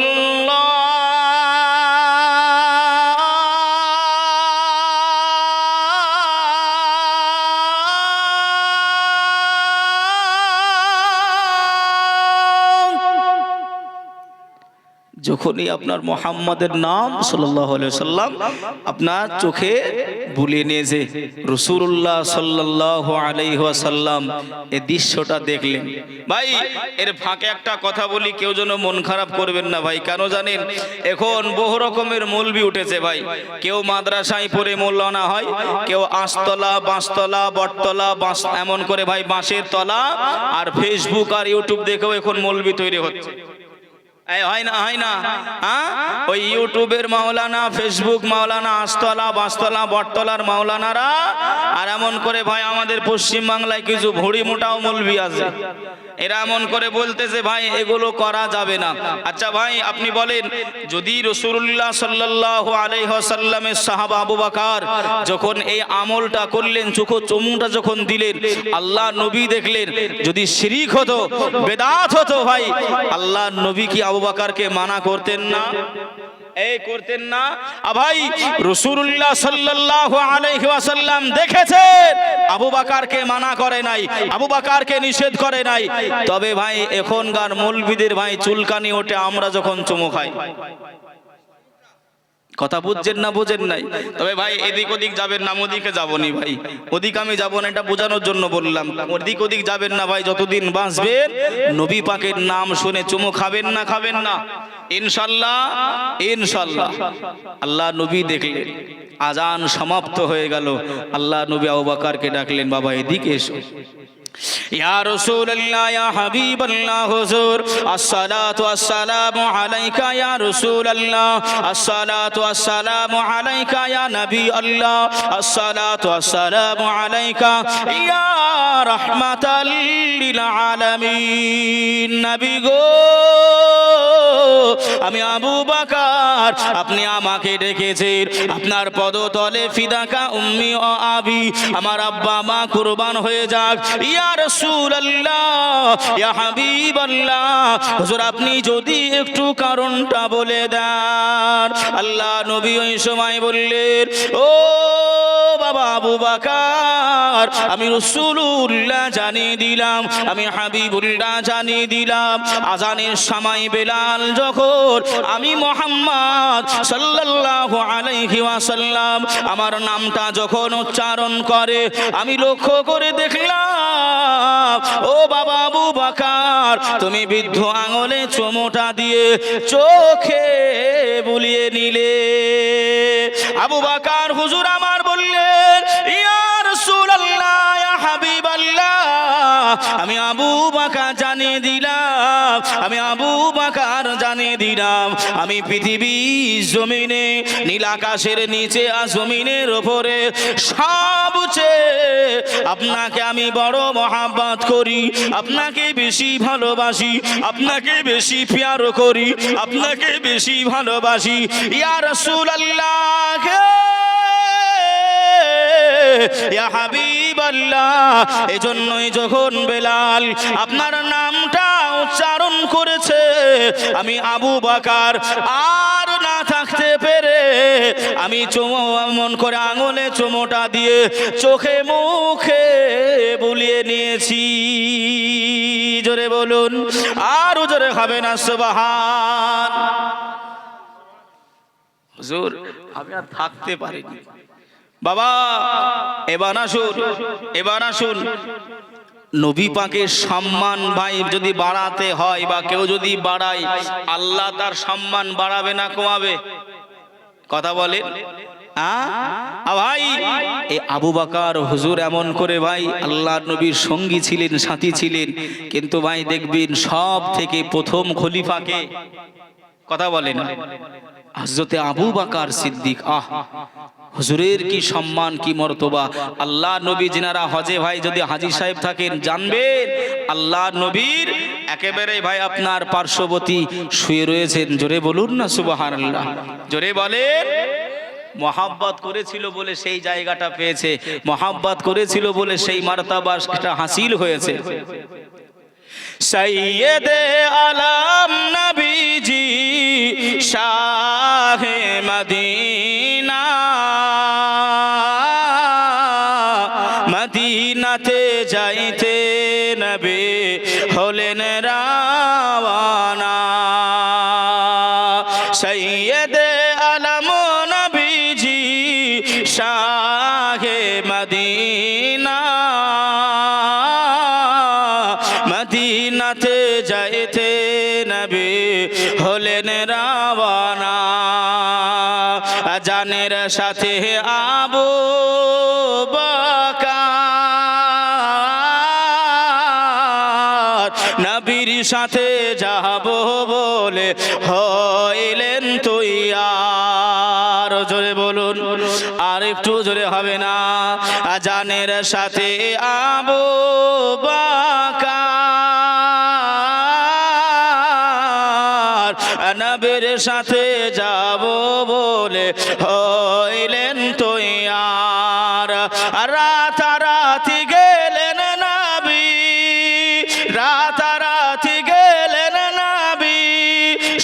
যখনই আপনার মুহাম্মাদের নাম সাল্লাল্লাহু আলাইহি ওয়াসাল্লাম আপনার চোখে বুলিয়ে নিয়েছে, রাসূলুল্লাহ সাল্লাল্লাহু আলাইহি ওয়াসাল্লাম এই দৃশ্যটা দেখলেন। ভাই এর ফাঁকে একটা কথা বলি, কেউ যেন মন খারাপ করবেন না ভাই। কেন জানেন? এখন বহু রকমের মৌলবি উঠেছে ভাই। কেউ মাদ্রাসায় পড়ে মৌলানা হয়, কেউ আঁশতলা, বাঁশতলা, বটতলা, বাঁশ এমন করে ভাই বাঁশের তলা, আর ফেসবুক আর ইউটিউব দেখেও এখন মৌলবি তৈরি হচ্ছে। হয় না হয় না? ওই ইউটিউবের মাওলানা, ফেসবুক মাওলানা, আঁশতলা, বাঁশতলা, বটতলার মাওলানারা, আর এমন করে ভাই আমাদের পশ্চিম বাংলায় কিছু ভুড়ি মোটাও মৌলবি আছে, এরা এমন করে বলতেছে ভাই এগুলো করা যাবে না। আচ্ছা ভাই আপনি বলেন, যদি রাসূলুল্লাহ সাল্লাল্লাহু আলাইহি ওয়াসাল্লামের সাহাবা আবু বকর যখন এই আমলটা করলেন, চোখে চুমুটা যখন দিলেন, আল্লাহ নবী দেখলেন, যদি শিরক হতো, বেদাত হতো, ভাই আল্লাহ নবী কি আবু বকরকে মানা করতেন না? এই করতেন না? ভাই রাসূলুল্লাহ সাল্লাল্লাহু আলাইহি ওয়াসাল্লাম দেখেছেন, আবু বকরকে মানা করে নাই, আবু বকরকে নিষেধ করে নাই। তবে ভাই এখনকার মৌলবীদের ভাই চুলকানি ওঠে আমরা যখন চুমু খাই। কথা বুঝছেন না বুঝেন নাই? তবে ভাই এদিক ওদিক যাবেন না, ওদিকে যাবনি ভাই, ওদিক আমি যাব না, এটা বোঝানোর জন্য বললাম। ওদিক ওদিক যাবেন না ভাই, যতদিন বাঁচবেন নবী পাকের নাম শুনে চুমু খাবেন না, খাবেন না ইনশাআল্লাহ। ইনশাআল্লাহ আল্লাহ নবী দেখলেন, আজান সমাপ্ত হয়ে গেল, আল্লাহ নবী আবু বকরকে ডাকলেন, বাবা এদিকে এসো। ইয়া রাসূলুল্লাহ, ইয়া হাবিবাল্লাহ, হুজুর আসসালাতু ওয়াসসালামু আলাইকা ইয়া রাসূলুল্লাহ, আসসালাতু ওয়াসসালামু আলাইকা ইয়া নবী আল্লাহ, আসসালাতু ওয়াসসালামু আলাইকা ইয়া রাহমাতাল লিল আলামিন। নবী গো, আমি আবু বকর, আপনি আমাকে ডেকেছেন, আপনার পদতলে ফিদাকা উম্মি ও আবি, আমার আব্বা মা কুরবান হয়ে যাক। ইয়া রাসূলুল্লাহ, ইয়া হাবিবাল্লাহ, হুজুর আপনি যদি একটু কারণটা বলে দেন। আল্লাহ নবী ওই সময় বললেন, ও বাবা আবু বকর, আমি রাসূলুল্লাহ জানিয়ে দিলাম, আমি হাবিবুল্লাহ জানিয়ে দিলাম, আজানের সময় বেলাল যখন আমি মুহাম্মদ সাল্লাল্লাহু আলাইহি ওয়াসাল্লাম আমার নামটা যখন উচ্চারণ করে, আমি লক্ষ্য করে দেখলাম ও বাবা আবু বকর, তুমি বৃদ্ধ আঙুলে চুমোটা দিয়ে চোখে বুলিয়ে নিলে। আবু বকর হুজুর আমার বললেন, ইয়া রাসূলুল্লাহ, ইয়া হাবিবাল্লাহ, আমি আবু বকর জানিয়ে দিলাম, আমি আবু বকর জানিয়ে দিলাম, আমি পৃথিবীর জমিনে নীল আকাশের নিচে আর জমিনের উপরে সবচেয়ে আপনাকে আমি বড় মহব্বত করি, আপনাকে বেশি ভালোবাসি, আপনাকে বেশি প্যার করি, আপনাকে বেশি ভালোবাসি ইয়া রাসূলুল্লাহ, ইয়া হাবিবাল্লাহ। এজন্যই যখন বেলাল আপনার নামটা উচ্চারণ করেছে, আমি আবু বকর আর না থাকতে পেরে আমি মন করে আঙুলে চুমোটা দিয়ে চোখে মুখে বুলিয়ে নিয়েছি। জোরে বলুন, আরো জোরে হবে না সুবহান। হুজুর আমি আর থাকতে পারিনি বাবা। এবার আসুন নবী পাকের সম্মান ভাই যদি বাড়াতে হয় বা কেউ যদি বাড়ায়, আল্লাহ তার সম্মান বাড়াবে না কমাবে? কথা বলেন ভাই। এই আবু বকর হুজুর এমন করে ভাই আল্লাহর নবীর সঙ্গী ছিলেন, সাথী ছিলেন, কিন্তু ভাই দেখবেন সব থেকে প্রথম খলিফাকে, কথা বলেন, হযরতে আবু বকর সিদ্দিক। হুজুরের কি সম্মান, কি মর্তবা। আল্লাহ নবী যিনারা হজে ভাই যদি হাজী সাহেব থাকেন, জানবেন আল্লাহ নবীর একেবারে ভাই আপনার পার্শ্ববর্তী শুয়ে রয়েছেন। জোরে বলুন না সুবহানাল্লাহ, জোরে বলেন। মহাব্বত করেছিল বলে সেই জায়গাটা পেয়েছে, মহাব্বত করেছিল বলে সেই মারতাবাটা হাসিল হয়েছে। সৈয়দে আলম নবীজি শাহে মদিনা, মদিনাতে যাইতে নবী হলেন রাওয়ানা। সৈয়দে আলম নবীজি শাহে মদিনা, মদিনাতে যাইতে নবী হলেন রাওয়ানা। জানের সাথে আবু বকর নবীর সাথে যাব বলে হইলেন তৈয়ার। জোরে বলুন, আর একটু জোরে হবে না। জানের সাথে আবু বকর নবীর সাথে যাব বলে হইলেন তৈয়ার। রাতারাতি গেলেন নবী, রাতারাতি গেলেন নবী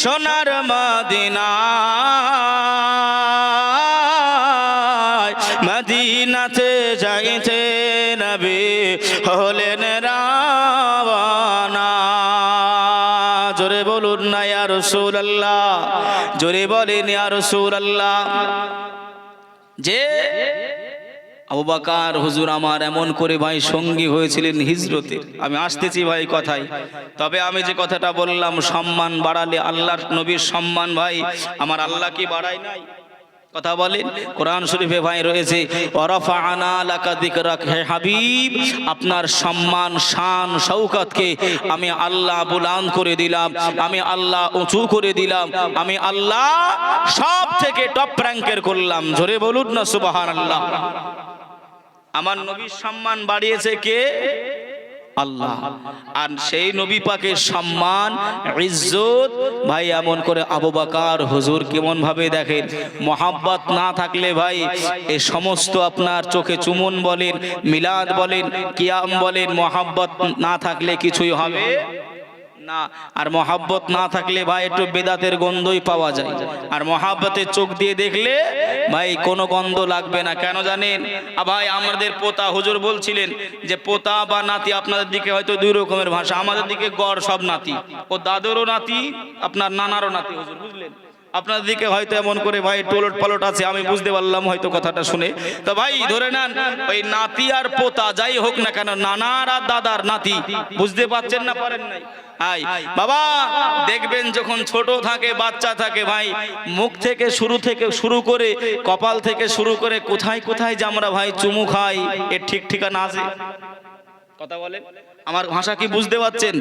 সোনার মদিনায়, মদিনাতে যাইতে নবী হলেন রাওয়ানা। জোরে বলুন না ইয়া রাসূলুল্লাহ, জোরে বলেন ইয়া রাসূলুল্লাহ। যে আবু বকর হুজুর আমার এমন করে ভাই সঙ্গী হয়েছিলেন হিজরতে। আমি আসতেছি ভাই কথায়, তবে আমি যে কথাটা বললাম সম্মান বাড়ালে আল্লাহর নবীর সম্মান ভাই আমার আল্লাহ কি বাড়ায় নাই? কথা বলেন, কোরআন শরীফে ভাই রয়েছে ওয়ারাফা'না লাকা যিকরাক, হে হাবিব আপনার সম্মান শান শৌকতকে আমি আল্লাহ বুলন্দ করে দিলাম, আমি আল্লাহ উঁচু করে দিলাম, আমি আল্লাহ সব থেকে টপ র্যাঙ্কের করলাম। জোরে বলুন না সুবহানাল্লাহ। আমার নবীর সম্মান বাড়িয়েছে কে? আল্লাহ। আর সেই নবী পাকের সম্মান ইজ্জত ভাই এমন করে আবু বকর হুজুর কেমন ভাবে দেখেন। মহাব্বত না থাকলে ভাই এই সমস্ত আপনার চোখে চুমন বলেন, মিলাদ বলেন, কিয়াম বলেন, মহাব্বত না থাকলে কিছুই হবে না। আর মহাব্বত না থাকলে ভাই একটু বেদাতের গন্ধই পাওয়া যায়। আর মহাব্বতের চোখ দিয়ে দেখলে ভাই কোনো গন্ধ লাগবে না। কেন জানেন? ভাই আমাদের পোতা হুজুর বলছিলেন যে পোতা বা নাতি আপনাদের দিকে হয়তো দুই রকমের ভাষা, আমাদের দিকে গড় সব নাতি, ও দাদুরও নাতি আপনার নানারও নাতি হুজুর, বুঝলেন? আপনাদের দিকে হয়তো এমন করে ভাই টোলট পালট আছে, আমি বুঝতে পারলাম হয়তো কথাটা শুনে। তো ভাই ধরে নেন ওই নাতি আর পোতা যাই হোক না কেন, নানার আর দাদার নাতি, বুঝতে পারছেন না পারেন নাই? বাবা দেখবেন যখন ছোট থাকে বাচ্চা থাকে ভাই, মুখ থেকে শুরু করে কপাল থেকে শুরু করে কোথায় কোথায় যে আমরা ভাই চুমু খাই, এর ঠিক ঠিকানা আছে? কথা বলেন, আমার ভাষা কি বুঝতে পাচ্ছেন?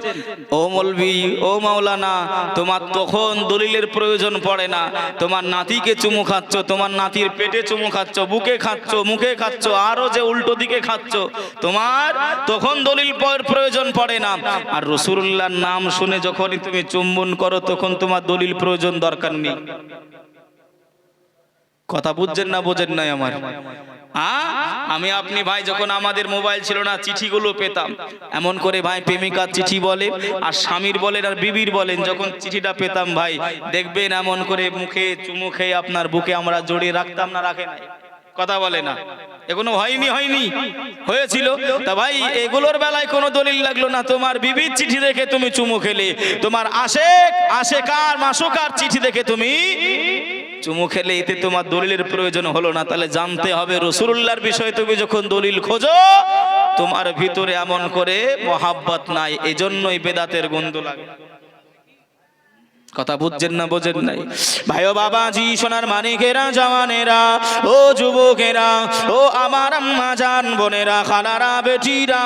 ও মৌলভী, ও মাওলানা, তোমার তখন দলিলের প্রয়োজন পড়ে না। তোমার নাতিকে চুমু খাচ্ছ, তোমার নাতির পেটে চুমু খাচ্ছ, বুকে খাচ্ছ, মুখে খাচ্ছ, আরো যে উল্টো দিকে খাচ্ছ, তোমার তখন দলিল প্রয়োজন পড়ে না। আর রাসূলুল্লাহর নাম শুনে যখনই তুমি চুম্বন করো তখন তোমার দলিল প্রয়োজন দরকার নেই। কথা বুঝছেন না বোঝেন নাই আমার? আমি আপনি ভাই যখন আমাদের মোবাইল ছিল না, চিঠিগুলো পেতাম এমন করে ভাই, প্রেমিকার চিঠি বলেন আর স্বামীর বলেন আর বিবির বলেন, যখন চিঠিটা পেতাম ভাই দেখবেন এমন করে মুখে চুমু খেয়ে আপনার বুকে আমরা জড়িয়ে রাখতাম না, রাখে নাই? কথা বলে না? এগুলো হয়নি হয়েছিল। তা ভাই এগুলোর বেলায় কোনো দলিল লাগলো না। তোমার বিবির চিঠি দেখে তুমি চুমু খেলে, তোমার আশেকার মাসুকার চিঠি দেখে তুমি চুমু খেলে, এতে তোমার দলিলের প্রয়োজন হলো না। তাহলে জানতে হবে রাসূলুল্লাহর বিষয়ে তুমি যখন দলিল খোঁজো তোমার ভিতরে এমন করে মহাব্বত নাই, এজন্যই বেদাতের গন্ধ লাগে। কথা বুঝছেন না বোঝেন নাই? ভাই ও বাবাজি, সোনার মানিকেরা, জওয়ানেরা, ও যুবকেরা, ও আমার আম্মা জান বোনেরা, খালারা, বেটিরা,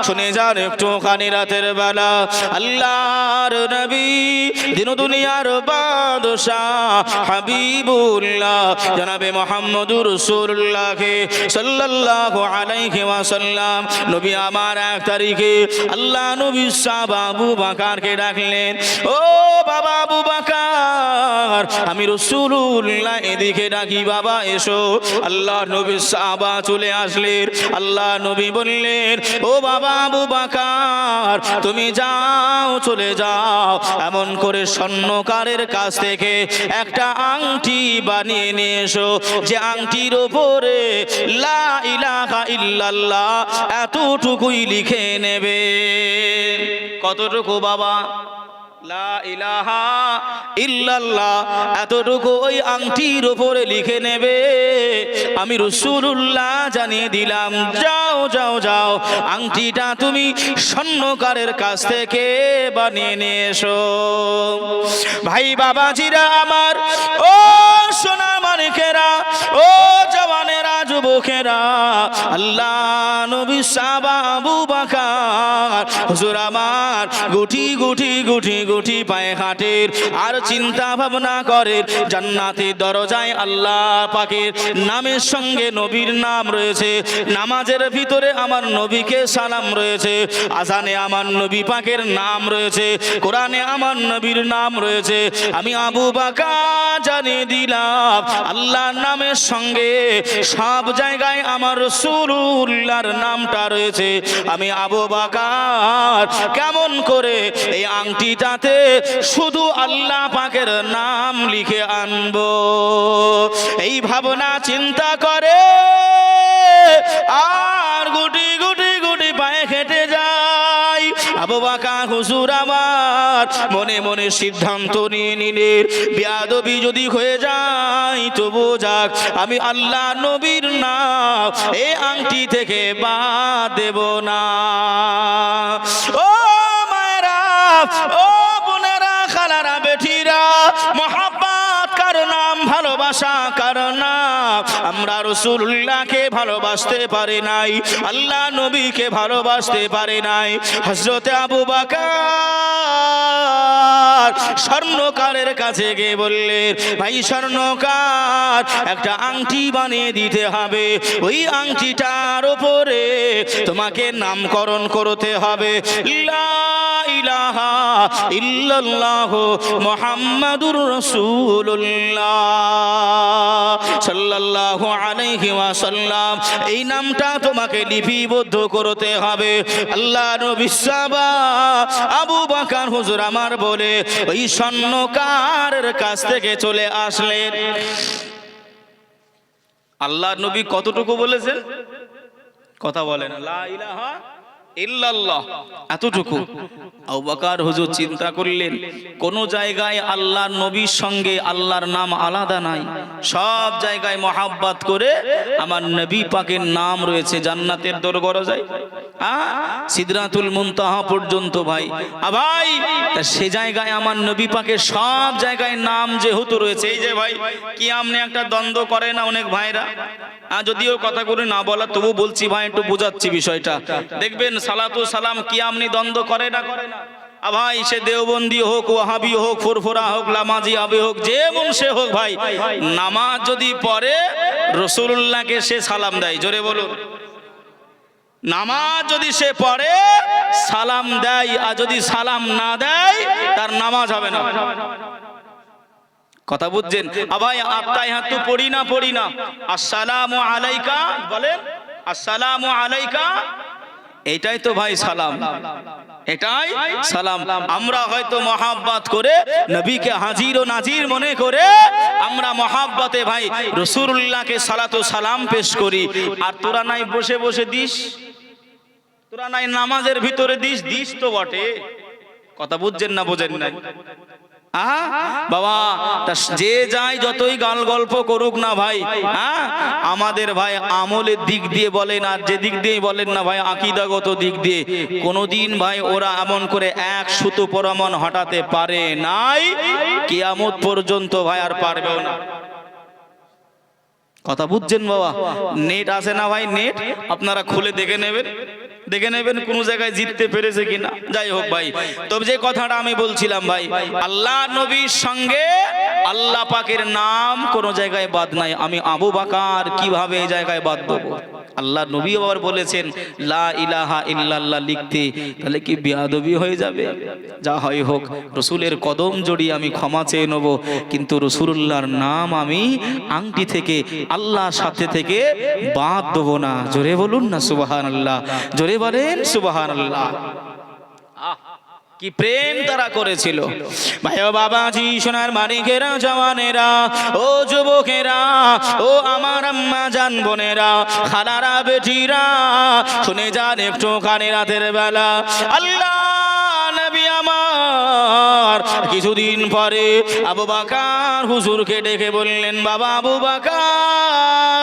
শুনে যান একটু খানি রাতের বেলা আল্লাহর নবী, দিন দুনিয়ার বাদশাহ হাবিবুল্লাহ জনাবে মুহাম্মদুর রাসূলুল্লাহকে সাল্লাল্লাহু আলাইহি ওয়াসাল্লাম নবী আমার 1 তারিখে আল্লাহ নবী সাহাবা আবু বকরকে ডাকলেন, ও বাবা আবু বকর, আমি রাসূলুল্লাহ এদিকে ডাকি, বাবা এসো। আল্লাহ নবী সাহাবা চলে আসলেন। আল্লাহ নবী বললেন, ও বাবা আবু বকর, তুমি যাও, চলে যাও, এমন করে স্বর্ণকারের কাছ থেকে একটা আংটি বানিয়ে নিয়ে এসো, যে আংটির উপরে লা ইলাহা ইল্লাল্লাহ এতটুকুই লিখে নেবে। কতটুকু বাবা? লা ইলাহা ইল্লাল্লাহ এতটুকু ওই আংটির উপরে লিখে নেবে। আমি রাসূলুল্লাহ জানিয়ে দিলাম, যাও যাও যাও, আংটিটা তুমি স্বর্ণকারের কাছ থেকে বানিয়ে নিয়ে এসো। ভাই বাবাজিরা আমার, ও সোনা মানিকেরা, ও জওয়ানেরা, যুবকেরা, আল্লাহ নবী সাহাবা আবু বকর হুজুর আমার গুটি গুটি গুটি গুটি পায়ে হাঁটেন আর চিন্তা ভাবনা করেন, জান্নাতের দরজায় আল্লাহ পাকের নামের সঙ্গে নবীর নাম রয়েছে, নামাজের ভিতরে আমার নবীকে সালাম রয়েছে, আজানে আমার নবী পাকের নাম রয়েছে, কোরআনে আমার নবীর নাম রয়েছে। আমি আবু বকর জানিয়ে দিলাম, আল্লাহর নামের সঙ্গে সব জায়গায় আমার রাসূলুল্লাহর নামটা রয়েছে। আমি আবু বকর কেমন করে এই আংটিটাতে শুধু আল্লাহ পাকের নাম লিখে আনবো, এই ভাবনা চিন্তা করে আর গুটি গুটি গুটি পায়ে হেঁটে যায়। আবু বকর হুজুর আমার মনে মনে সিদ্ধান্ত নিয়ে নিলেন, বেয়াদবি যদি হয়ে যায় তবু যাক, আমি আল্লাহ নবীর নাম এই আংটি থেকে বাদ দেব না। ও মায়েরা, ও বোনেরা, খালারা, বেটিরা, মহাব্বত কার নাম, ভালোবাসা কার নাম? আমরা রাসূলুল্লাহকে ভালোবাসতে পারি নাই, আল্লাহ নবীকে ভালোবাসতে পারি নাই। হযরতে আবু বকর স্বর্ণকারের কাছে গিয়ে বললেন, ভাই স্বর্ণকার, একটা আংটি বানিয়ে দিতে হবে, ওই আংটিটার উপরে তোমাকে নামকরণ করতে হবে লা ইলাহা ইল্লাল্লাহু মুহাম্মাদুর রাসূলুল্লাহ। সাল্লাল্লাহু আলাইহি ওয়াসাল্লাম, এই নামটা তোমাকে লিপিবদ্ধ করতে হবে। আল্লাহ নবী সাহাবা আবু বকর হুজুর আমার বলে ওই স্বর্ণকারের কাছ থেকে চলে আসলেন। আল্লাহ নবী কতটুকু বলেছেন? কথা বলেন, লা ইলাহা ইল্লাল্লাহ, এতটুকু। আবু বকর হুজুর চিন্তা করলেন, কোন জায়গায় আল্লাহর নবীর সঙ্গে আল্লাহর নাম আলাদা নাই, সব জায়গায় মহাব্বত করে আমার নবী পাকের নাম রয়েছে। জান্নাতের দরজায় সিদরাতুল মুনতাহা পর্যন্ত ভাই, ভাই সে জায়গায় আমার নবী পাকের সব জায়গায় নাম যেহেতু রয়েছে, এই যে ভাই কি আমনে একটা দ্বন্দ্ব করে না অনেক ভাইরা, যদিও কথা করে না বলা, তবু বলছি ভাই, একটু বোঝাচ্ছি বিষয়টা। দেখবেন সালাতু সালাম কি আমনি দ্বন্দ্ব করে না ভাই, সে দেওবন্দি হোক, ওয়াহাবি হোক, ফুরফুরা হোক, লামাজি আবে হোক, যে মুনসে হোক ভাই, নামাজ যদি পড়ে রাসূলুল্লাহকে সে সালাম দেয়। জোরে বলুন, নামাজ যদি সে পড়ে সালাম দেয়, আর যদি সালাম না দেয় তার নামাজ হবে না। কথা বুঝছেন? ভাই আত্তাহিয়াতু পড়ি না, আসসালামু আলাইকা বলেন, আসসালামু আলাইকা, এটাই তো ভাই সালাম, এটাই সালাম। আমরা হয়তো মহাব্বত করে নবীকে হাজির ও নাজির মনে করে আমরা মহাব্বতে ভাই রাসূলুল্লাহকে সালাতু সালাম পেশ করি। আর তোরা নাই বসে বসে দিস, তোরা নাই নামাজের ভিতরে দিস তো বটে। কথা বুঝছেন না বোঝেন নাই? বাবা যে যায় যতই গাল গল্প করুক না ভাই, আমাদের ভাই আমলের দিক দিয়ে বলেন আর যে দিক দিয়ে বলেন না ভাই, আকীদাগত দিক দিয়ে কোনোদিন ভাই ওরা এমন করে এক সুতো পরমান হটাতে পারে নাই, কিয়ামত পর্যন্ত ভাই আর পারবেও না। কথা বুঝছেন বাবা? নেট আছে না ভাই, নেট আপনারা খুলে দেখে নেবেন কোন জায়গায় জিততে পেরেছে কিনা। যাই হোক ভাই, তবে যে কথাটা আমি বলছিলাম ভাই, আল্লাহ নবীর সঙ্গে আল্লাহ পাকের নাম কোন জায়গায় বাদ নাই। আমি আবু বকর কিভাবে এই জায়গায় বাদ দেবো? আল্লাহ নবী আবার বলেছেন লা ইলাহা ইল্লাল্লাহ লিখতে, তাহলে কি বেয়াদবি হয়ে যাবে? যা হয় হোক, রসুলের কদম জড়িয়ে আমি ক্ষমা চেয়ে নেব, কিন্তু রসুলুল্লাহর নাম আমি আংটি থেকে আল্লাহর সাথে থেকে বাদ দেবো না। জোরে বলুন না সুবহানাল্লাহ, জোরে বলেন সুবহানাল্লাহ। কি প্রেম তারা করেছিল ভাই ও বাবাজি, সোনার মানিকেরা, জওয়ানেরা, ও যুবকেরা, ও আমার আম্মা জান বোনেরা, খালারা, বেটিরা, শুনে যান একটু কানে রাতের বেলা। আল্লাহ নবী আমার কিছুদিন পরে আবু বকর হুজুরকে ডেকে বললেন, বাবা আবু বকর,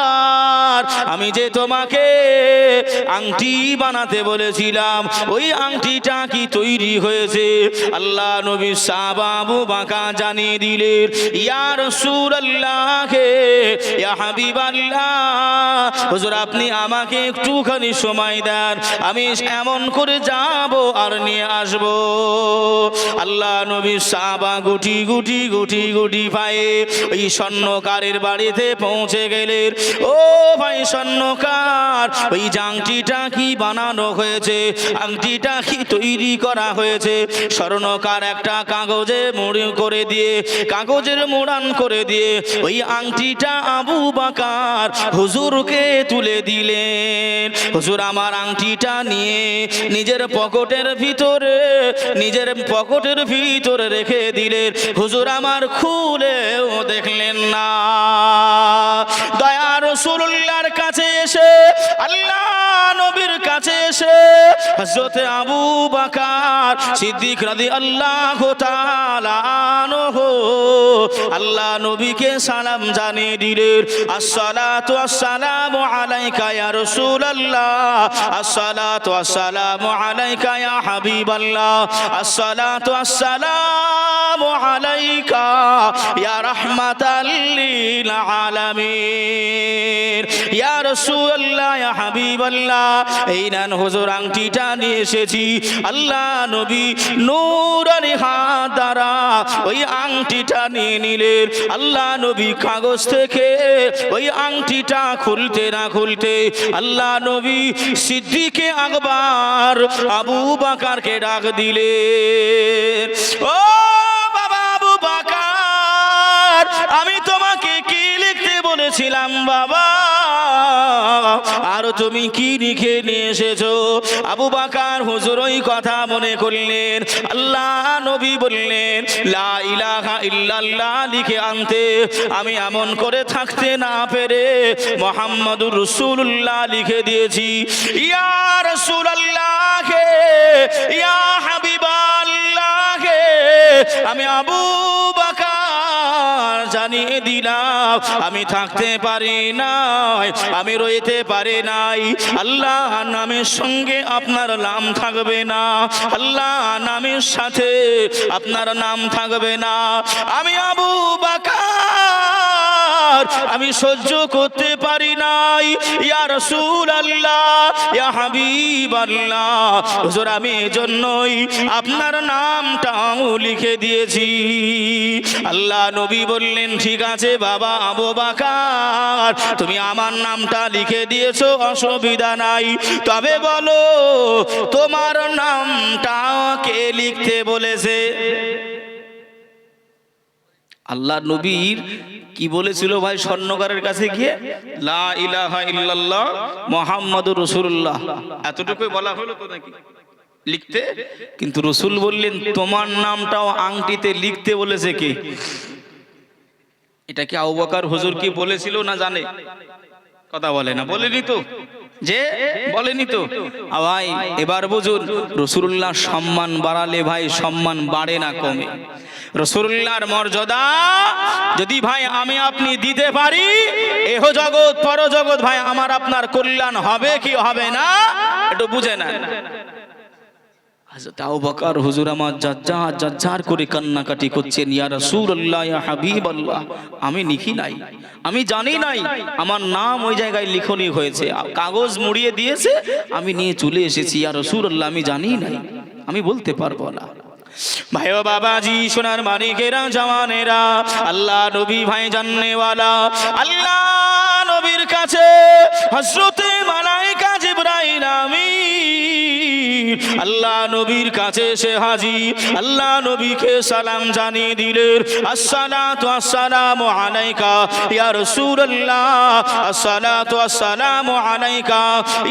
আমি যে তোমাকে আংটি বানাতে বলেছিলাম, ওই আংটিটা কি তৈরি হয়েছে? আল্লাহ নবী সাহাবা আবু বকর জানিয়ে দিলেন, ইয়া রাসূলুল্লাহ, ইয়া হাবিবাল্লাহ, হুজুর আপনি আমাকে একটুখানি সময় দেন, আমি এমন করে যাব আর নিয়ে আসব। আল্লাহ নবী সাহাবা গুটি গুটি গুটি গুটি পায়ে ওই স্বর্ণকারের বাড়িতে পৌঁছে গেলেন। ও ভাই স্বর্ণকার, ওই আংটিটা কি বানানো হয়েছে? আংটিটা কি তৈরি করা হয়েছে? স্বর্ণকার একটা কাগজে মুড়ি করে দিয়ে, কাগজের মোড়ান করে দিয়ে ওই আংটিটা আবু বকর হুজুরকে তুলে দিলেন। হুজুর আমার আংটিটা নিয়ে নিজের পকেটের ভিতরে রেখে দিলেন। হুজুর আমার খুলেও দেখলেন না। দয়া রাসূলুল্লাহর কাছে এসে, আল্লাহ নবীর কাছে এসে হযরত আবু বকর সিদ্দিক রাদিয়াল্লাহু তাআলা আনহু আল্লাহ নবীকে সালাম জানিয়ে দিলেন, আসসালাতু আসসালামু আলাইকা ইয়া রাসূলুল্লাহ, আসসালাতু আসসালামু আলাইকা ইয়া হাবিবাল্লাহ, আসসালাতু আসসালামু আলাইকা ইয়া রাহমাতাল লিল আলামিন, ইয়া রাসূলুল্লাহ, ইয়া হাবিবাল্লাহ, এই নেন হুজুর আংটিটা নিয়ে এসেছি। আল্লাহ নবী নূরানি হাত দ্বারা ওই আংটিটা নিয়ে নিলেন। আল্লাহ নবী কাগজ থেকে ওই আংটিটা খুলতে না খুলতে আল্লাহ নবী সিদ্দিকে আকবর আবু বকরকে ডাক দিলেন, ও বাবা আবু বকর, আমি তোমাকে কি লিখতে বলেছি বলেছিলাম বাবা, আর তুমি কি লিখে নিয়ে এসেছো? আবু বকর হুজুর ওই কথা মনে করলেন। আল্লাহ নবী বললেন, লা ইলাহা ইল্লাল্লাহ লিখে আনতে। আমি এমন করে থাকতে না পেরে মুহাম্মাদুর রাসূলুল্লাহ লিখে দিয়েছি। ইয়া রাসূলুল্লাহ কে, ইয়া হাবিবাল্লাহ কে, আমি আবু বকর জানিয়ে দিলাম আমি থাকতে পারি নাই, আমি রইতে পারি নাই। আল্লাহ নামের সঙ্গে আপনার নাম থাকবে না, আল্লাহ নামের সাথে আপনার নাম থাকবে না। আমি আবু বকর আমি সহ্য করতে পারি নাই। ইয়া রাসূলুল্লাহ, ইয়া হাবিবাল্লাহ, হুজুর আমি এজন্যই আপনার নামটাও লিখে দিয়েছি। আল্লাহ নবী বললেন, ঠিক আছে বাবা আবু বকর, তুমি আমার নামটা লিখে দিয়েছো, অসুবিধা নাই। তবে বলো তোমার নামটা কে লিখতে বলেছে? আল্লাহ নবীর কি বলেছিল ভাই স্বর্ণকারের কাছে গিয়ে? লা ইলাহা ইল্লাল্লাহ মুহাম্মাদুর রাসূলুল্লাহ, এতটুকুই বলা হলো তো নাকি লিখতে? কিন্তু রসুল বললেন তোমার নামটাও আংটিতে লিখতে বলেছে কে? এটা কি আবু বকর হুজুর কি বলেছিল না জানে? কথা বলে না, বলেনি তো, যে বলেনি তো। ভাই এবার বুঝুন, রাসূলুল্লাহ সম্মান বাড়ালে ভাই সম্মান বাড়ে না কমে। রাসূলুল্লাহর মর্যাদা যদি ভাই আমি আপনি দিতে পারি, এহ জগৎ পর জগৎ ভাই আমার আপনার কল্যাণ হবে কি হবে না একটু বুঝে না। হযরত আবু বকর হুজুর আমার জাজ্জার করে কান্নাকাটি করছেন, ইয়া রাসূলুল্লাহ, ইয়া হাবিবাল্লাহ, আমি লিখি নাই, আমি জানি নাই আমার নাম ওই জায়গায় লিখনি হয়েছে, কাগজ মুড়িয়ে দিয়েছে, আমি নিয়ে চলে এসেছি। ইয়া রাসূলুল্লাহ, আমি জানি নাই, আমি বলতে পারবো না। ভাই ও বাবাজি, সোনার মানিকেরা, জওয়ানেরা, আল্লাহ নবী ভাই জাননেওয়ালা, আল্লাহ নবীর কাছে হযরতে মালায়েকা জিবরাইল আমিন আল্লাহ নবীর কাছে এসে হাজির। আল্লাহ নবীকে সালাম জানিয়ে দিলেন, আসসালাতু আসসালামু আলাইকা ইয়া রাসূলুল্লাহ, আসসালাতু আসসালামু আলাইকা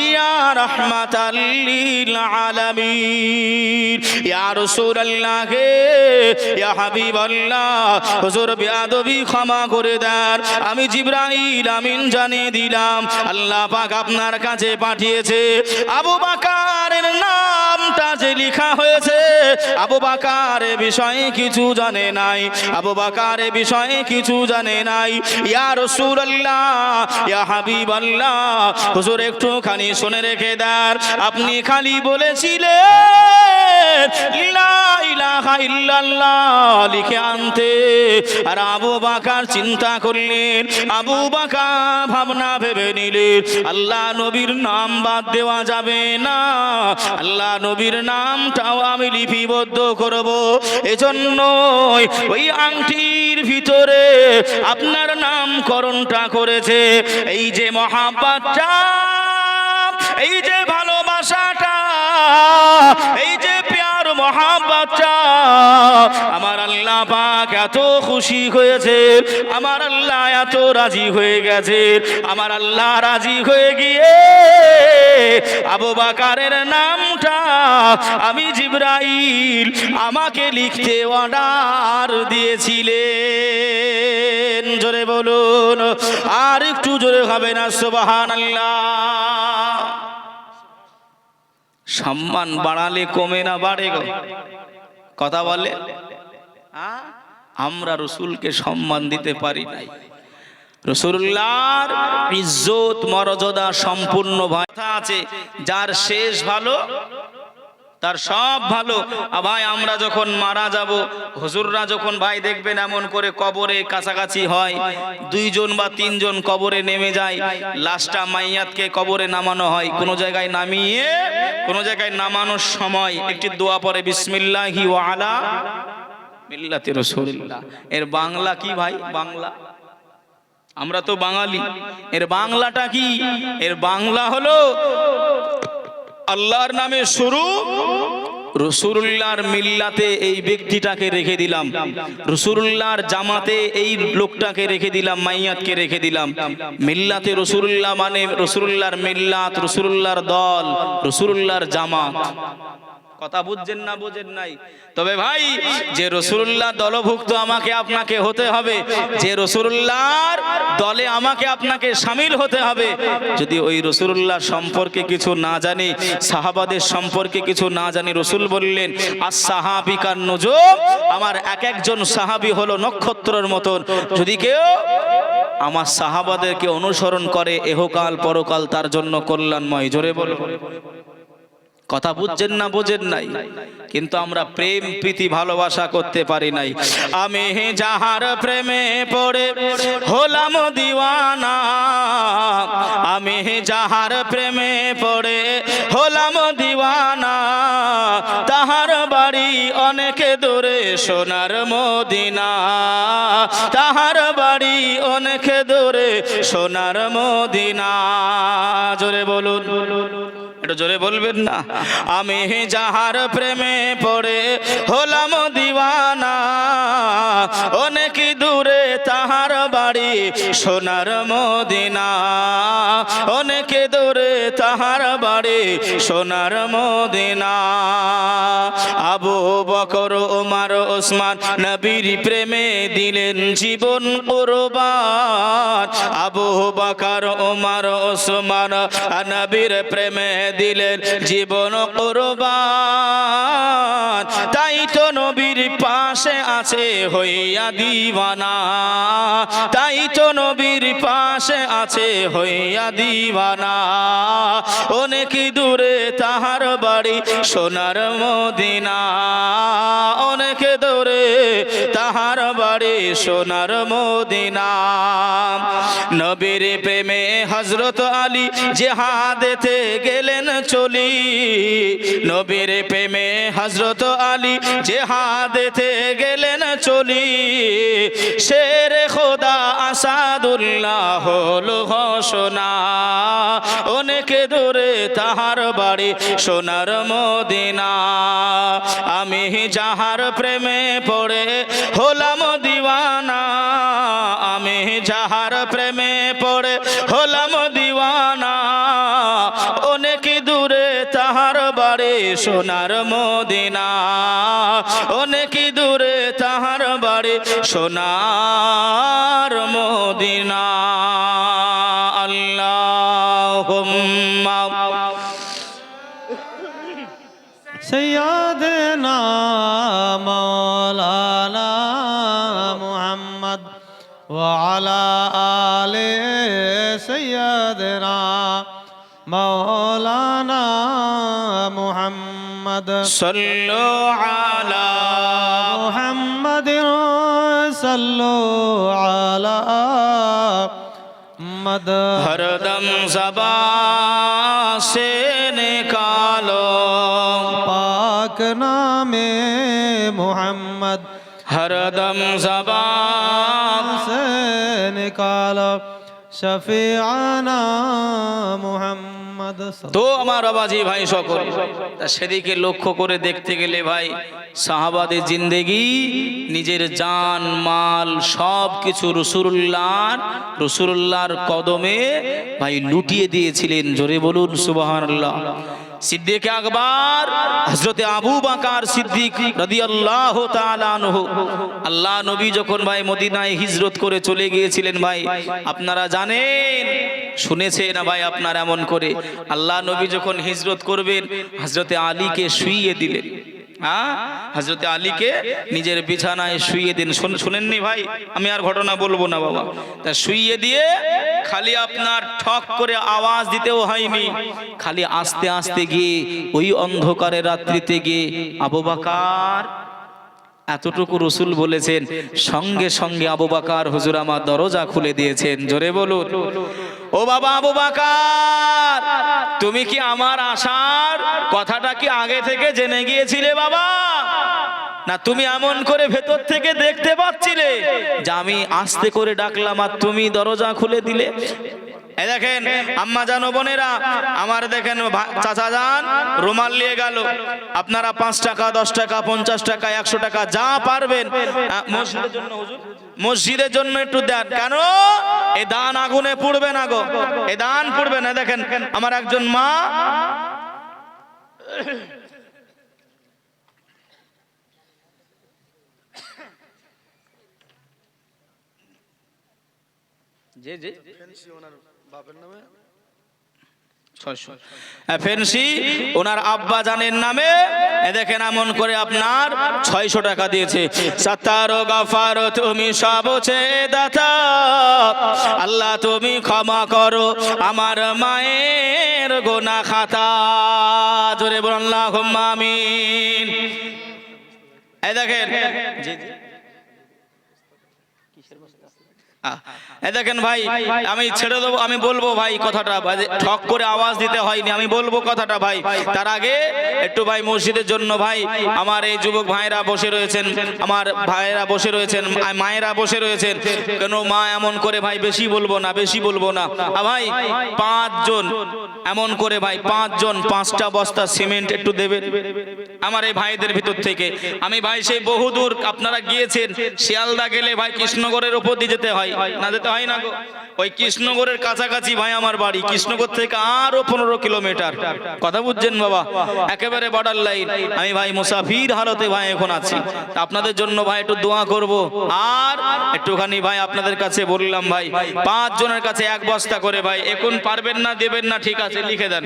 ইয়া রাহমাতাল লিল আলামিন, ইয়া রাসূলুল্লাহ হে, ইয়া হাবিবাল্লাহ, হুজুর বেয়াদবি ক্ষমা করে দেন, আমি জিবরাইল আমিন জানিয়ে দিলাম আল্লাহ পাক আপনার কাছে পাঠিয়েছে। আবু বকরের নামটা যে লেখা হয়েছে, আবু বকর এ বিষয়ে কিছু জানে নাই, আবু বকর এ বিষয়ে কিছু জানে নাই। ইয়া রাসূলুল্লাহ, ইয়া হাবিবাল্লাহ, হুজুর একটুখানি শুনে রেখে দেন, আপনি খালি বলেছিলেন লা ইলাহা ইল্লাল্লাহ লিখে আনতে, আর আবু বকর চিন্তা করলেন, আবু বকর ভাবনা ভেবে নিলেন আল্লাহ নবীর নাম বাদ দেওয়া যাবে না, আল্লাহ নবীর নামটাও আমি লিপিবদ্ধ করব, এজন্য ওই আংটির ভিতরে আপনার নামকরণটা করেছে। এই যে মহাব্বতটা, এই যে ভালোবাসাটা, এই যে প্যার মহাব্বতটা, আমার আল্লাহ পাক এত খুশি হয়েছে, আমার আল্লাহ এত রাজি হয়ে গেছে, আমার আল্লাহ রাজি হয়ে গিয়ে আবু বকরের নামটা আমি জিবরাইল আমাকে লিখতে অর্ডার দিয়েছিলেন। জোরে বলুন, আর একটু জোরে হবে না সুবহানাল্লাহ। সম্মান বাড়ালে কমে না বাড়ে গো? কথা বলে আমরা রসুলকে সম্মান দিতে পারি নাই। রাসূলুল্লাহর ইজ্জত মর্যাদা সম্পূর্ণ কথা আছে, যার শেষ ভালো তার সব ভালো। ভাই আমরা যখন মারা যাব, হুজুররা যখন ভাই দেখবেন এমন করে কবরে কাছাকাছি হয়, দুইজন বা তিনজন কবরে নেমে যায়, লাশটা মাইয়াতকে কবরে নামানো হয়, কোন জায়গায় নামিয়ে কোন জায়গায় নামানোর সময় একটি দোয়া পড়ে, বিসমিল্লাহি ওয়া আলা মিল্লাতি রাসূলিল্লাহ। এর বাংলা কি ভাই? বাংলা, আমরা তো বাঙালি, এর বাংলাটা কি? এর বাংলা হলো আল্লাহর নামে শুরু, রসুলুল্লাহর মিল্লাতে এই ব্যক্তিটাকে রেখে দিলাম, রসুলুল্লাহর জামাতে এই লোকটাকে রেখে দিলাম, মাইয়াতকে রেখে দিলাম। মিল্লাতে রসুলুল্লাহ মানে রসুলুল্লাহর মিল্লাত, রসুলুল্লাহর দল, রসুলুল্লাহর জামাত। কথা বুঝছেন না বোঝেন নাই? তবে ভাই যে রসুলুল্লাহ দলভুক্ত আমাকে আপনাকে হতে হবে, যে রসুলুল্লাহর দলে আমাকে আপনাকে শামিল হতে হবে। যদি ওই রসুলুল্লাহ সম্পর্কে কিছু না জানি, সাহাবাদের সম্পর্কে কিছু না জানি, রসুল বললেন আস-সাহাবিকান নুজুম, আমার এক একজন সাহাবী হলো নক্ষত্রের মতন। যদি কেউ আমার সাহাবাদেরকে অনুসরণ করে এহকাল পরকাল তার জন্য কল্যাণময়। জোরে বলো। কথা বুঝছেন না বোঝেন নাই? কিন্তু আমরা প্রেম প্রীতি ভালোবাসা করতে পারি নাই। আমি যাহার প্রেমে পড়ে হলাম দিওয়ানা, আমি যাহার প্রেমে পড়ে হলাম দিওয়ানা, তাহার বাড়ি অনেক দূরে সোনার মদিনা, তাহার বাড়ি অনেক দূরে সোনার মদিনা। জোরে বলুন, একটু জোরে বলবেন না? আমি যাহার প্রেমে পড়ে হলাম দিওয়ানা, অনেক দূরে তাহার বাড়ি সোনার মদিনা, অনেক দূরে তাহার বাড়ি সোনার মদিনা। আবু বকর ওমর ওসমান নবীর প্রেমে দিলেন জীবন কুরবান, আবু বকর ওমর ওসমান নবীর প্রেমে দিলেন জীবন কুরবান। তাই তো নবীর পাশে আছে হইয়া দিওয়ানা, তাই তো নবীর পাশে আছে হইয়া দিওয়ানা, অনেক দূরে তাহার বাড়ি সোনার মদিনা, অনেক দূরে তাহার বাড়ি সোনার মদিনা। নবীর প্রেমে হযরত আলী জিহাদেতে গেলেন চলি, নবীর প্রেমে হযরত আলী জিহাদেতে গেলেন চলি, শেরে খোদা আসাদুল্লাহ হলো ঘোষণা, অনেক দূরে তাহার বাড়ি সোনার মদিনা। আমি যাহার প্রেমে পড়ে হলাম দিওয়ানা, আমি যাহার প্রেমে পড়ে হলাম দিওয়ানা, অনেক দূরে তাহার বাড়ি সোনার মদিনা, অনেক দূরে তাহার বাড়ি সোনার মদিনা। আল্লাহুম্মা সৈয়দনা মাওলানা মুহাম্মদ ওয়া আলা আলি সৈয়দনা মাওলানা মুহাম্মদ সাল্লু আলা মুহাম্মদ সাল্লু আলা মুহাম্মদ। हरदम ज़बान से निकालो पाक नामे मुहम्मद, हरदम ज़बान से निकालो शफीआना मुहम्मद। তো আমার বাবাজি ভাই সকল, তা সেদিকে লক্ষ্য করে দেখতে গেলে ভাই সাহাবাদের জিন্দেগি, নিজের জান মাল সব কিছু রসুলুল্লাহর কদমে ভাই লুটিয়ে দিয়েছিলেন। জোরে বলুন সুবহানাল্লাহ। সিদ্দিক আকবর হযরতে আবু বকর সিদ্দিক রাদিয়াল্লাহু তাআলা আনহু, আল্লাহ নবী যখন ভাই মদিনায় হিজরত করে চলে গিয়েছিলেন ভাই, আপনারা জানেন শুনেছেন না ভাই আপনার, এমন করে আল্লাহ নবী যখন হিজরত করবেন হযরতে আলীকে শুইয়ে দিলেন। হযরতে আলীকে নিজের বিছানায় শুইয়ে দিন। শুনেননি ভাই? আমি আর ঘটনা বলবো না বাবা। তা শুইয়ে দিয়ে খালি আপনার ঠক করে আওয়াজ দিতেও হয়নি, খালি আস্তে আস্তে গিয়ে ওই অন্ধকারের রাত্রিতে গিয়ে আবু বকর, এতটুকু রসুল বলেছেন, সঙ্গে সঙ্গে আবু বকর হুজুর আমার দরজা খুলে দিয়েছেন। জোরে বলুন, ও বাবা আবু বকর, তুমি কি আমার আসার কথাটা কি আগে থেকে জেনে গিয়েছিলে বাবা? না তুমি এমন করে ভেতর থেকে দেখতে পাচ্ছিলে যে আমি আস্তে করে ডাকলাম আর তুমি দরজা খুলে দিলে? এই দেখেন আম্মা জান ও বোনেরা আমার, দেখেন চাচা যান রুমাল নিয়ে গেল। আপনারা 5 টাকা 10 টাকা 50 টাকা 100 টাকা যা পারবেন মসজিদের জন্য, হুজুর মসজিদের জন্য একটু দেন। কেন এই দান আগুনে পুড়বে না গো, এই দান পুড়বে না। দেখেন আমার একজন মা ফেন্সি ওনার আব্বা জানের নামে দেখেন এমন করে আপনার 600 টাকা দিয়েছে। সাত্তার গাফার তুমি সব দাতা, আল্লাহ তুমি ক্ষমা করো আমার মায়ের গোনা খাতা। জোরে বলুন আল্লাহুম্মা আমিন। এই দেখেন দেখেন ভাই, আমি ছেড়ে দেবো, আমি বলবো ভাই কথাটা, ঠক করে আওয়াজ দিতে হয়নি, আমি বলবো কথাটা ভাই। তার আগে একটু ভাই মসজিদের জন্য ভাই আমার এই যুবক ভাইরা বসে রয়েছেন, আমার ভাইরা বসে রয়েছেন, মায়েরা বসে রয়েছেন। কেন মা এমন করে ভাই বেশি বলবো না, বেশি বলবো না ভাই। 5 জন এমন করে ভাই 5 জন 5টা বস্তা সিমেন্ট একটু দেবেন আমার এই ভাইদের ভিতর থেকে। আমি ভাই সেই বহুদূর আপনারা গিয়েছেন, শিয়ালদা গেলে ভাই কৃষ্ণগড়ের উপর দিয়ে যেতে হয় না, যেতে হয় না গো। ওই কৃষ্ণগড়ের কাছাকাছি ভাই আমার বাড়ি, কৃষ্ণগড় থেকে আরো 15 কিলোমিটার। কথা বুঝছেন বাবা, একেবারে বর্ডার লাইন। আমি ভাই মুসাফির হালতে ভাই এখন আছি, আপনাদের জন্য ভাই একটু দোয়া করব। আর একটুখানি ভাই আপনাদের কাছে বললাম ভাই 5 জনের কাছে 1 বস্তা করে ভাই, এখন পারবেন না দেবেন না ঠিক আছে, লিখে দেন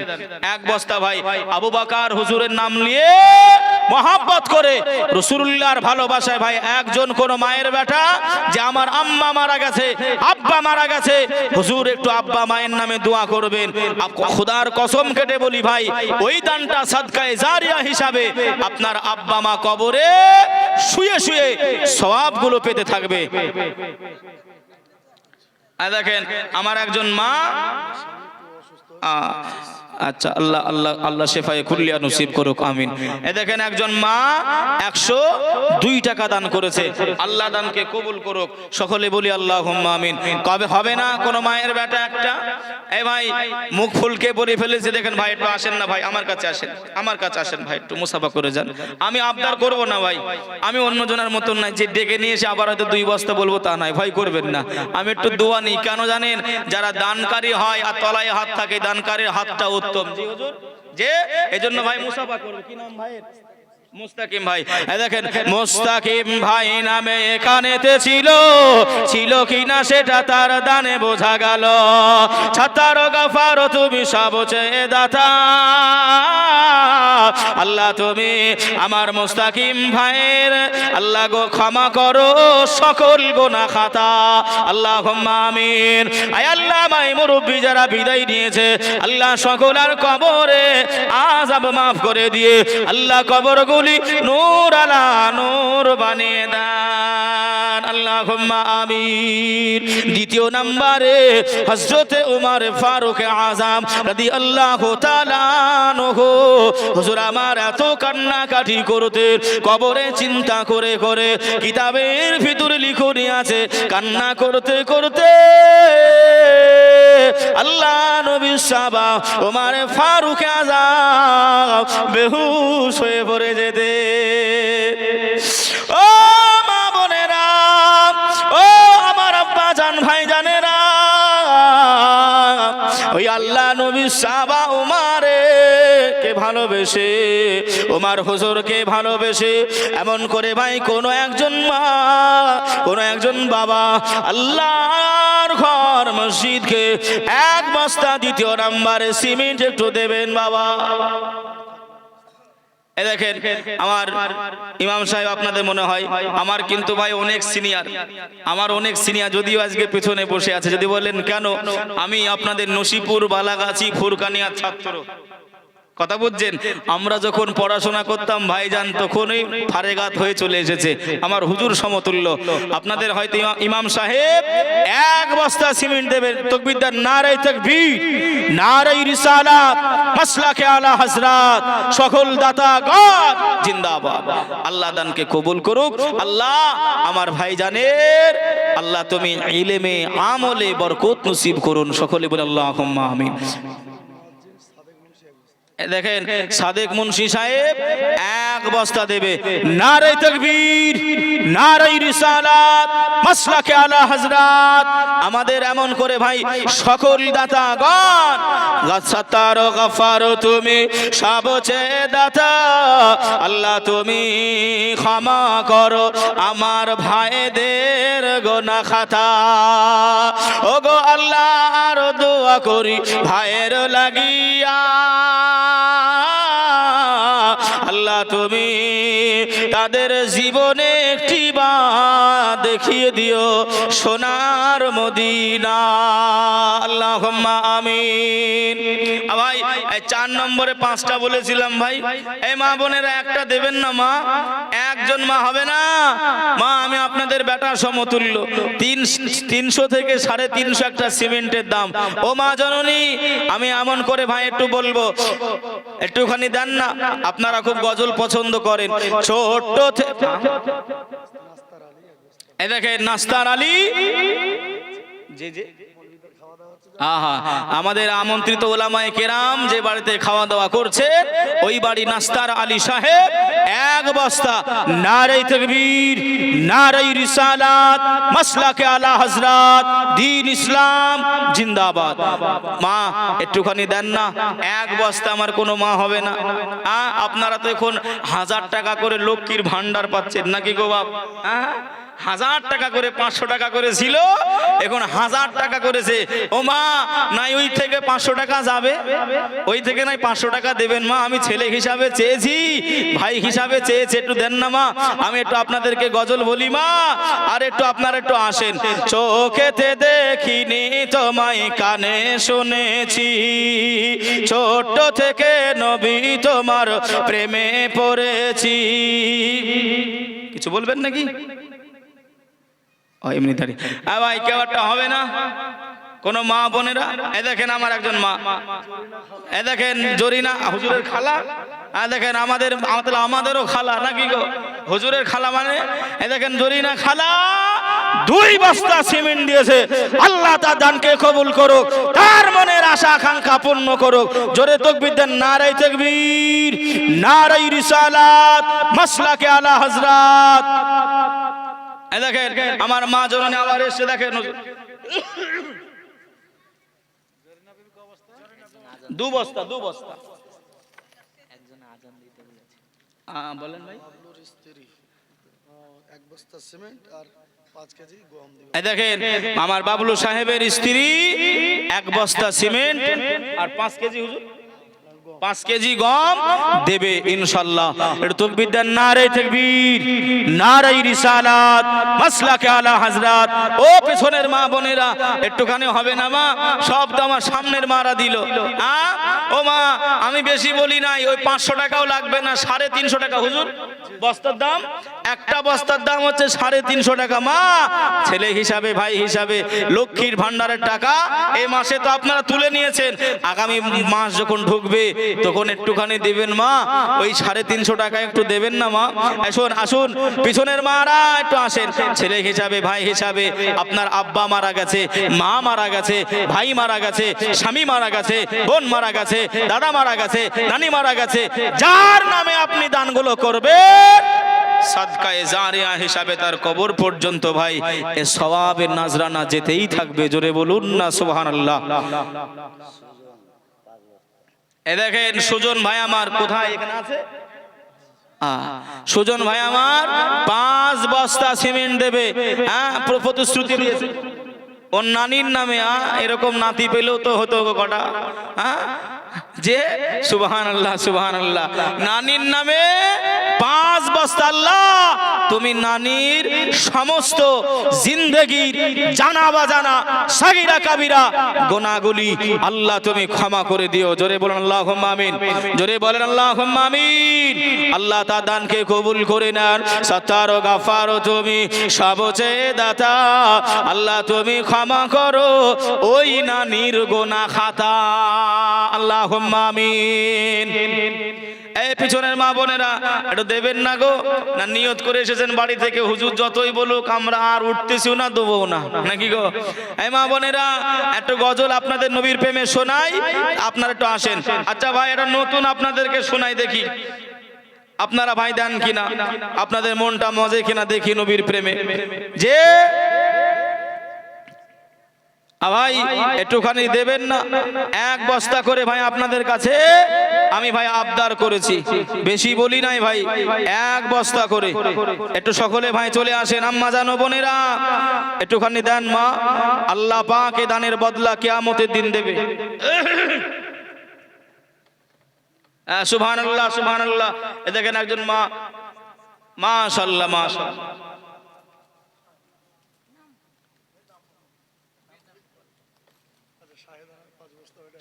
1 বস্তা ভাই। আবু বকর হুজুরের নাম নিয়ে মহব্বত করে রাসূলুল্লাহর ভালোবাসায় ভাই, একজন কোন মায়ের বেটা যে আমার আম্মা মারা গেছে, আব্বা মারা গেছে, হুজুর একটু আব্বা মায়ের নামে দোয়া করবেন। খোদার কসম কেটে বলি ভাই, ওই দানটা সাদকায়ে জারিয়া হিসাবে আপনার আব্বা মা কবরে শুয়ে শুয়ে সওয়াবগুলো পেতে থাকবে। আর দেখেন আমার একজন মা, আচ্ছা আল্লাহ আল্লাহ আল্লাহ শেফায়ে কুল্লিয়া নসিব করুক, আমিন। এ দেখেন একজন মা 102 টাকা দান করেছে, আল্লাহ দানকে কবুল করুক, সকলে বলি আল্লাহুম্মা আমিন। কবে হবে না কোন মায়ের বেটা একটা, এই ভাই মুখ ফুলকে বলে ফেলেছে। দেখেন ভাই একটু আসেন না ভাই, আমার কাছে আসেন, আমার কাছে আসেন ভাই, একটু মুসাফা করে যান। আমি আবদার করব না ভাই, আমি অন্য জনের মতন নাই যে ডেকে নিয়ে এসে আবার হয়তো 2 বস্তা বলবো, তা নাই, ভয় করবেন না। আমি একটু দোয়া নিই, কেন জানেন, যারা দানকারী হয় আর তলায় হাত থাকে, দানকারীর হাতটা উত্তম। জি হুজুর, যে এজন্য ভাই মুসাফা করব। কি নাম ভাইয়ের? মুস্তাকিম ভাই। দেখেন মুস্তাকিম ভাই নামে এখানেতে ছিল কিনা সেটা তার দানে বোঝা গেল। ছাতার গাফার তুমি সব দাতা, আল্লাহ তুমি আমার মুস্তাকিম ভাইয়ের আল্লাহ গো ক্ষমা করো সকল গুনাহ খাতা। আল্লাহুম্মা আমিন। আয় আল্লাহ মাই মুরব্বি যারা বিদায় নিয়েছে, আল্লাহ সকলের কবরে আযাব মাফ করে দিয়ে আল্লাহ কবরগুলি নূর আলা নূর বানিয়ে দেন। আল্লাহুম্মা আমিন। দ্বিতীয় নম্বরে হযরতে উমর ফারুক আযম রাদিয়াল্লাহু তাআলা আনহু, হুজুর আমার এত কান্নাকাটি করতেন, কবরে চিন্তা করে করে, কিতাবের ভিতরে লিখনি আছে, কান্না করতে করতে আল্লাহ নবী সাহাবা উমর ফারুক আযম বেহুশ হয়ে পড়ে যেতে। ও মা বোনেরা, ও আমার আব্বা জান ভাই জানেরা, ওই আল্লাহ নবী সাহাবা উমারে কে ভালোবেসে, উমার হুজুরকে ভালোবেসে এমন করে ভাই কোন একজন মা, কোন একজন বাবা আল্লাহর ঘর মসজিদকে 1 বস্তা 2 নম্বরে সিমেন্ট একটু দেবেন বাবা। দেখেন আমার ইমাম সাহেব, আপনাদের মনে হয় আমার কিন্তু ভাই অনেক সিনিয়র, আমার অনেক সিনিয়র, যদিও আজকে পেছনে বসে আছে। যদি বলেন কেন, আমি আপনাদের নসিপুর বালাগাছি ফুরকানিয়ার ছাত্র। কথা বুঝছেন? আমরা যখন পড়াশোনা করতাম ভাইজান তখনই ফারেগাত হয়ে চলে এসেছে, আমার হুজুর সমতুল্য। আপনাদের হয়তো ইমাম সাহেব এক বস্তা সিমেন্ট দেবেন, তাকবীর দেন, নারে তাকবীর, নারে রিসালাত, মাসলাকে আলা হযরত, সকল দাতাগণ জিন্দাবাদ। আল্লাহ দানকে কবুল করুক। আল্লাহ আমার ভাইজানের আল্লাহ তুমি ইলমে আমলে বরকত নসিব করুন, সকলে বলে আল্লাহুম্মা আমিন। দেখেন সাদেক মুন্সি সাহেব এক বস্তা দেবে, নারে তাকবীর, নারে রিসালাত, মাসলাকে আলা হযরত। আমাদের এমন করে ভাই সকল দাতাগণ, গাছাতার গফার তুমি সবচেয়ে দাতা, আল্লাহ তুমি ক্ষমা করো আমার ভাইদের গুনাহ খাতা। ওগো আল্লাহ আর দোয়া করি ভাইয়ের লাগিয়া, আল্লাহ তুমি তাদের জীবনে একটি বার দেখিয়ে দিও সোনার মদিনা, আল্লাহুম্মা আমিন। ভাই 4 নম্বরে 5টা বলেছিলাম ভাই, এই মা বোনেরা একটা দেবেন না মা, একজন মা হবে না মা, আমি আপনাদের বেটার সমতুল্য। 300 থেকে 350 একটা সিমেন্টের দাম। ও মা জননী, আমি এমন করে ভাই একটু বলবো, একটুখানি দেন না, আপনারা খুব গজল পছন্দ করেন। ছোট্ট এই দেখেন নাস্তার আলী, আমাদের আমন্ত্রিত ওলামায়ে কেরাম যে বাড়িতে খাওয়া দাওয়া করছে ওই বাড়ি নাস্তার আলী সাহেব এক বস্তা নারে তাকবীর, নারে রিসালাত, মাসলাকে আলা হযরত, দ্বীন ইসলাম জিন্দাবাদ। মা একটুখানি দেন না, এক বস্তা আমার কোনো মা হবে না। আপনারা তো এখন 1000 টাকা করে লক্ষ্মীর ভান্ডার পাচ্ছেন নাকি গো বাপ? 1000 টাকা করে 500 টাকা করে ছিল, এখন 1000 টাকা করেছে। ও মা, নাই ওই থেকে 500 টাকা যাবে, ওই থেকে নাই 500 টাকা দেবেন মা, আমি ছেলে হিসাবে চেয়েছি, ভাই হিসাবে চেয়েছি, একটু দেন না মা। আমি একটু আপনাদেরকে গজল বলি মা, আর একটু আপনারা একটু আসেন। চোখেতে দেখিনি তোমায় কানে শুনেছি, ছোট্ট থেকে নবী তোমার প্রেমে পড়েছি। কিছু বলবেন নাকি? এমনি দাঁড়িয়ে ভাই কেউ একটা হবে না কোন মা বোনেরা? এ দেখেন আমার একজন মা, এ দেখেন জরিনা হুজুরের খালা, দেখেন আমাদেরও খালা নাকি গো, হুজুরের খালা মানে এ দেখেন জরিনা খালা 2 বস্তা সিমেন্ট দিয়েছে। আল্লাহ তার দানকে কবুল করুক, তার মনের আশা আকাঙ্ক্ষা পূর্ণ করুক। জোরে তাকবীর দেন, নারে তাকবীর, নারে রিসালাত, মাসলাকে আলা হযরত। দেখেন আমার মা জননী আবার এসে দেখেন 2 বস্তা বলেন ভাই, 1 বস্তা সিমেন্ট আর 5 কেজি গম দিবেন। দেখেন আমার বাবলু সাহেবের স্ত্রী 1 বস্তা সিমেন্ট আর 5 কেজি হুজুর 5 কেজি গম দেবে ইনশাআল্লাহ। একটু তাকবীর দেন, নারে তাকবীর, নারে রিসালাত, মাসলাকে আলা হযরত। ও পেছনের মা বোনেরা একটুখানি হবে না মা? সব তো আমার সামনের মারা দিল। ও মা, আমি বেশি বলি নাই, ওই 500 টাকাও লাগবে না, 350 টাকা হুজুর বস্তার দাম। একটা বস্তার দাম হচ্ছে 350 টাকা। মা ছেলে হিসাবে, ভাই হিসাবে লক্ষ্মীর ভান্ডারের টাকা এই মাসে তো আপনারা তুলে নিয়েছেন, আগামী মাস যখন ঢুকবে তখন একটুখানি দিবেন মা, ওই 350 টাকা একটু দেবেন না মা? আসুন আসুন পিছনের মারা একটু আসেন। ছেলে হিসাবে, ভাই হিসাবে, আপনার আব্বা মারা গেছে, মা মারা গেছে, ভাই মারা গেছে, স্বামী মারা গেছে, বোন মারা গেছে, দাদা মারা গেছে, নানি মারা গেছে, যার নামে আপনি দানগুলো করবেন সাদকায়ে জারিয়া হিসাবে তার কবর পর্যন্ত ভাই এ সওয়াবের নাজরানা যেতেই থাকবে। জোরে বলুন না সুবহানাল্লাহ। এ দেখেন সুজন ভাই আমার কোথায়, এখানে আছে? সুজন ভাই আমার 5 বস্তা সিমেন্ট দেবে, প্রতিশ্রুতি দিয়েছে ওর নানির নামে। এরকম নাতি পেলেও তো হতো কটা, যে সুবহানাল্লাহ সুবহানাল্লাহ, নানির নামে 5 5 বস্তা আল্লাহ তুমি নানির সমস্ত জিন্দেগির জানা বাজানা সাগিরা কাবিরা গুনাহগুলি আল্লাহ তুমি ক্ষমা করে দিও। জোরে বলেন আল্লাহুম্মা আমিন, জোরে বলেন আল্লাহুম্মা আমিন। আল্লাহ তার দানকে কবুল করে নেন। সত্তার ও গাফার তুমি সবচেয়ে দাতা, আল্লাহ তুমি ক্ষমা করো ওই নানির গুনাহ খাতা। আল্লাহুম্মা আমিন। এই পিছনের মা বোনেরা একটু দেবেন না গো, না নিয়ত করে এসেছেন বাড়ি থেকে, হুজুর যতই বলুক আমরা আর উঠতেছিও না, দেবো না, নাকি গো? এই মা বোনেরা একটু গজল আপনাদের নবীর প্রেমে শোনাই, আপনারা একটু আসেন। আচ্ছা ভাই, এটা নতুন আপনাদেরকে শোনাই, দেখি আপনারা ভাই দেন কিনা, আপনাদের মনটা মজে কিনা দেখি নবীর প্রেমে। যে ভাই একটুখানি দেবেন না, 1 বস্তা করে ভাই আপনাদের কাছে আমি ভাই আবদার করেছি, বেশি বলি নাই ভাই, 1 বস্তা করে একটু সকলে ভাই চলে আসেন। আম্মা জানো বোনেরা একটুখানি দেন মা, আল্লাহ পাক এ দানের বদলা কিয়ামতের দিন দেবে। সুবহানাল্লাহ সুবহানাল্লাহ। এ দেখেন একজন মা, মাশাআল্লাহ মাশাআল্লাহ।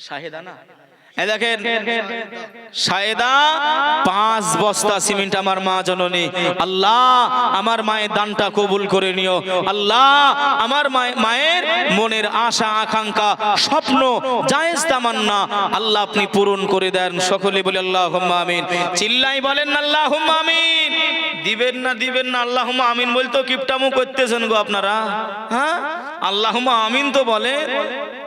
শাহেদা না, এই দেখেন শাহেদা 5 বস্তা সিমেন্ট আমার মা জননী। আল্লাহ আমার মায়ের দানটা কবুল করে নিও। আল্লাহ আমার মায়ের মনের আশা আকাঙ্ক্ষা স্বপ্ন জায়েজ তামান্না আল্লাহ আপনি পূরণ করে দেন। সকলে বলে আল্লাহুম্মা আমিন। চিল্লাই বলেন আল্লাহুম্মা আমিন। দিবেন না দিবেন না আল্লাহুম্মা আমিন বলতো কিপটামো করতেছেন গো আপনারা, হ্যাঁ? আল্লাহুম্মা আমিন তো বলে,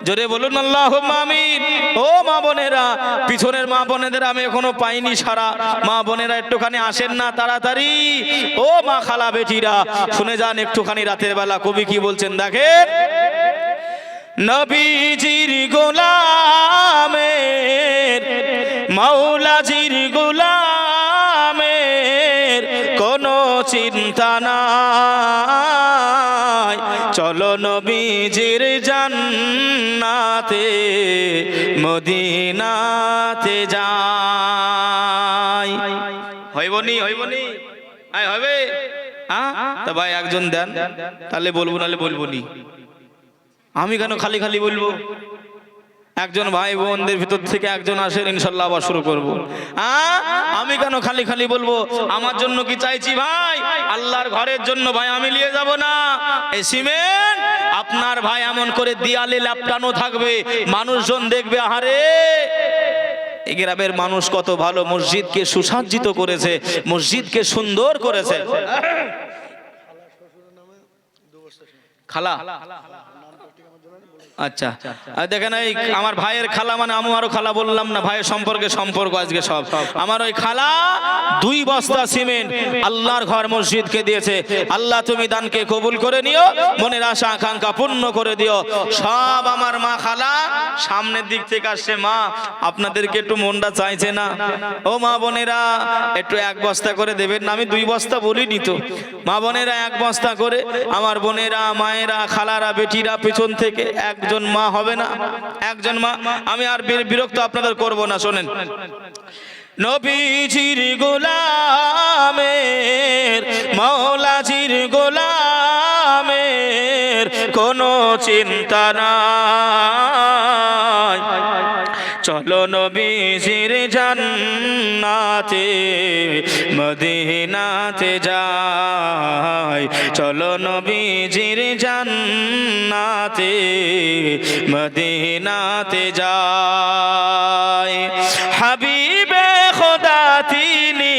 জোরে বলুন আল্লাহুম্মা আমিন। ও মা বোনেরা, পিছনের মা বোনেদের আমি এখনো পাইনি সারা, মা বোনেরা একটুখানি আসেন না তাড়াতাড়ি। ও মা খালা বেটিরা শুনে যান একটুখানি, রাতের বেলা কবি কি বলছেন দেখেন। নবীজির গোলামের মাওলাজির গোলামের কোনো চিন্তা নাই, চলো নবীজির জান্নাতে মদিনাতে যাই। হইবনি হইবনি আয় হবে, হ্যাঁ? তা ভাই একজন দেন, তাহলে বলবো, নাহলে বলবো নি। আমি কেন খালি খালি বলবো? একজন ভাই বোনদের ভিতর থেকে একজন আসেন, ইনশাল্লাহ আবার শুরু করবো। আমি কেন খালি খালি বলবো? আমার জন্য কি চাইছি ভাই? আল্লাহর ঘরের জন্য ভাই আমি নিয়ে যাব না। এই সিমেন্ট আপনার ভাই এমন করে দিয়ালে ল্যাপটানো থাকবে, মানুষজন দেখবে আহারে এই গ্রামের মানুষ কত ভালো, মসজিদকে সুসজ্জিত করেছে, মসজিদকে সুন্দর করেছে। খালা আচ্ছা, দেখেন এই আমার ভাইয়ের খালা, মানে আমারও খালা বললাম না, ভাইয়ের সম্পর্কে সম্পর্ক আজকে সব। আমার ওই খালা 2 বস্তা সিমেন্ট আল্লাহর ঘর মসজিদকে দিয়েছে। আল্লাহ তুমি দানকে কবুল করে নিও, মনের আশা আকাঙ্ক্ষা পূর্ণ করে দিও। সব আমার মা খালা সামনের দিক থেকে আসছে। মা আপনাদেরকে একটু মনটা চাইছে না? ও মা বোনেরা একটু 1 বস্তা করে দেবেন না? আমি 2 বস্তা বলিনি তো, মা বোনেরা 1 বস্তা করে। আমার বোনেরা মায়েরা খালারা বেটিরা পেছন থেকে একজন মা হবে না, একজন মা। আমি আর বিরক্ত আপনাদের করব না, শোনেন। নবীজির গোলামের মাওলাজির গোলামের কোনো চিন্তা নাই, চলো নবীজির জান্নাতে মদিনাতে যাই, চলো নবীজির জান্নাতে মদিনাতে যাই। হাবিবে খোদা তিনি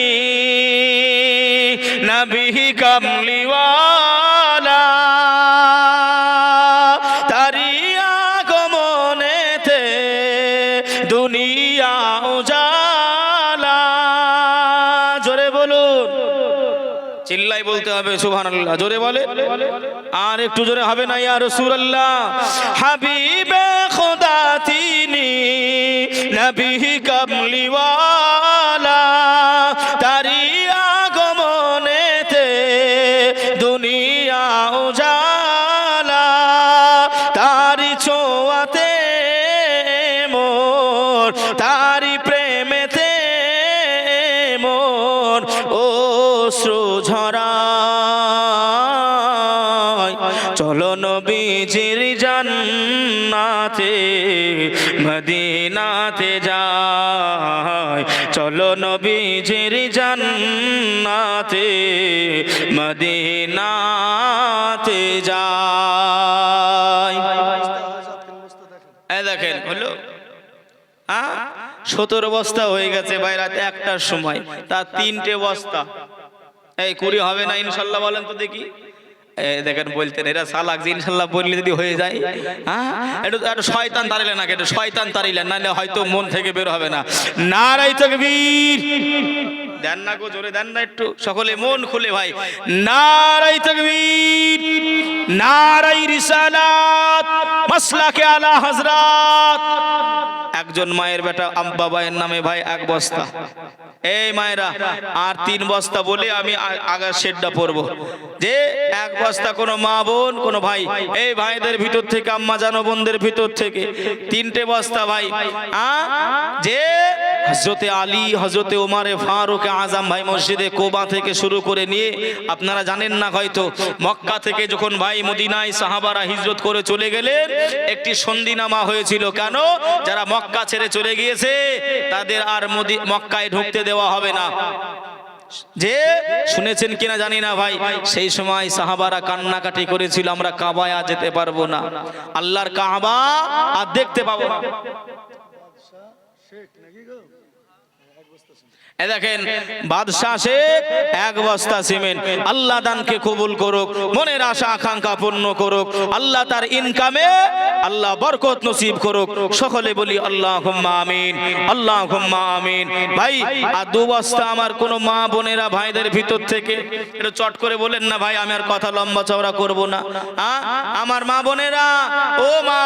নবী কামলিওয়ালা, তারি আগমনেতে দুনিয়া উজালা। জোরে বলুন, চিল্লাই বলতে হবে সুবহানাল্লাহ। জোরে বলে, আর একটু জোরে হবে না? ইয়া রাসূলুল্লাহ। হাবিবে খোদা তিনি নবী কামলিওয়ালা, তারি আগমনেতে দুনিয়া উজালা, তারি ছোঁয়াতে মোর, তারি প্রেমেতে মোর ও মদিনাতে যাই চলো নবীজির জান্নাতে মদিনাতে যাই। এই দেখেন হলো 17 বস্তা হয়ে গেছে ভাই রাত 1টার সময়, তার 3টে বস্তা। এই 20 হবে না ইনশাল্লাহ বলেন তো দেখি। দেখেন বলতেন এরা সালাক যে ইনশাল্লাহ বললে যদি হয়ে যায়, একটু শয়তান তাড়িলেন না, একটু শয়তান তাড়িলেন, নাহলে হয়তো মন থেকে বের হবে না। নারায়ে তাকবীর দেন না গো, জোরে দেন না একটু, সকলে মন খুলে ভাই। নারায়ে তাকবীর, নারায়ে রিসালাত, মাসলাকে আলা হযরত। একজন মায়ের বেটা বাবায়ের নামে ভাই 1 বস্তা। এই মায়েরা আর 3 বস্তা বলে আমি আগার শেডটা পরবো, যে 1 বস্তা কোনো মা বোন কোনো ভাই, এই ভাইদের ভিতর থেকে আম্মা জানো বোনদের ভিতর থেকে 3টে বস্তা ভাই, যে হযরতে আলী হযরতে ওমরে ফারুক আজম ভাই মসজিদে কোবা থেকে শুরু করে নিয়ে, আপনারা জানেন না হয়তো, মক্কা থেকে যখন ভাই মদিনায় সাহাবারা হিজরত করে চলে গেলেন, একটি সন্ধিনামা হয়েছিল। কেন? যারা মক্কা ছেড়ে চলে গিয়েছে তাদের আর মক্কায় ঢুকতে দেওয়া হবে না। যে শুনেছেন কিনা জানি না ভাই, সেই সময় সাহাবারা কান্নাকাটি করেছিল, আমরা কাবায় যেতে পারবো না, আল্লাহর কাবা আর দেখতে পাবো না। দেখেন বাদশাহ শেখ 1 বস্তা সিমেন্ট, আল্লাহ দানকে কবুল করুক, মনের আশা আকাঙ্ক্ষা পূর্ণ করুক, আল্লাহ তার ইনকামে আল্লাহ বরকত নসিব করুক, সকলে বলি আল্লাহুম্মা আমিন, আল্লাহুম্মা আমিন। ভাই আর 2 বস্তা আমার কোন মা বোনেরা ভাইদের ভিতর থেকে একটু চট করে বলেন না ভাই, আমি আর কথা লম্বা চওড়া করব না। আমার মা বোনেরা, ও মা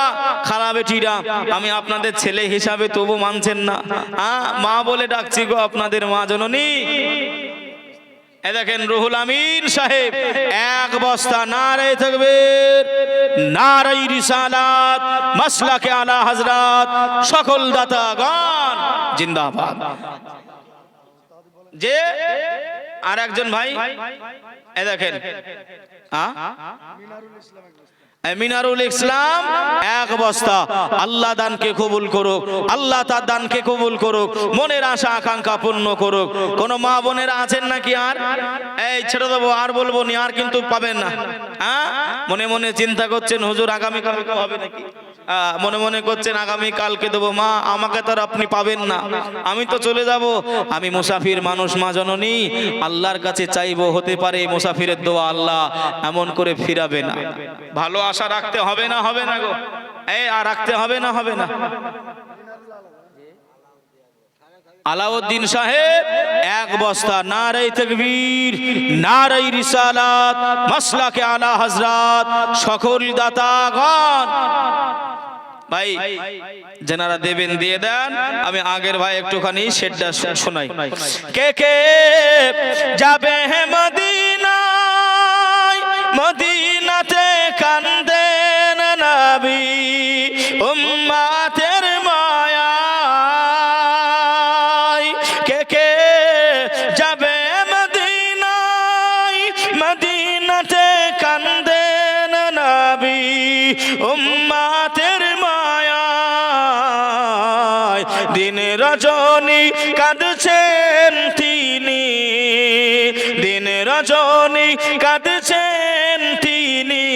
খালা বেটিরা, আমি আপনাদের ছেলে হিসাবে তবু মানছেন না, মা বলে ডাকছি গো, আপনাদের মা জননী। এ দেখেন রুহুল আমিন সাহেব 1 বস্তা। নারায়ে তাকবীর, নারায়ে রিসালাত, মাসলাকে আলা হযরত, সকল দাতাগণ জিন্দাবাদ। যে আর একজন ভাই, এ দেখেন মিনারুল ইসলাম 1 বস্তা, আল্লাহ দানকে কবুল করুক, আল্লাহ তার দানকে কবুল করুক, মনের আশা আকাঙ্ক্ষা পূর্ণ করুক। কোন মা বোনেরা আছেন নাকি? আর এই ছেড়ে দেবো, আর বলবো নি, আর কিন্তু পাবেন না। মনে মনে চিন্তা করছেন হুজুর আগামী কালকে হবে নাকি, মনে মনে করছেন আগামী কালকে দেবো, মা আমাকে তো আর আপনি পাবেন না, আমি তো চলে যাব, আমি মুসাফির মানুষ মা জননী, আল্লাহর কাছে চাইবো, হতে পারে মুসাফিরের দোয়া আল্লাহ এমন করে ফিরাবে না। ভালো আশা রাখতে হবে না, হবে না গো, এই আর রাখতে হবে না, হবে না। আলাউদ্দিন সাহেব 1 বস্তা। নারায়ে তাকবীর, নারায়ে রিসালাত, মাসলাকে আলা হযরত, সকল দাতাগণ। ভাই যারা দেবেন দিয়ে দেন, আমি আগের ভাই একটুখানি শেডটা শোনাই। কে কে যাবে হে মদিনায়, মদিনাতে কান্দেন নবী উম্মতের মায়ায়। কে কে যাবে মদিনায়, মদিনাতে কান্দেন নবী উম্মতের মায়ায়। দিন রজনী কাঁদছেন তিনি, দিন রজনী কাঁদছেন তিনি,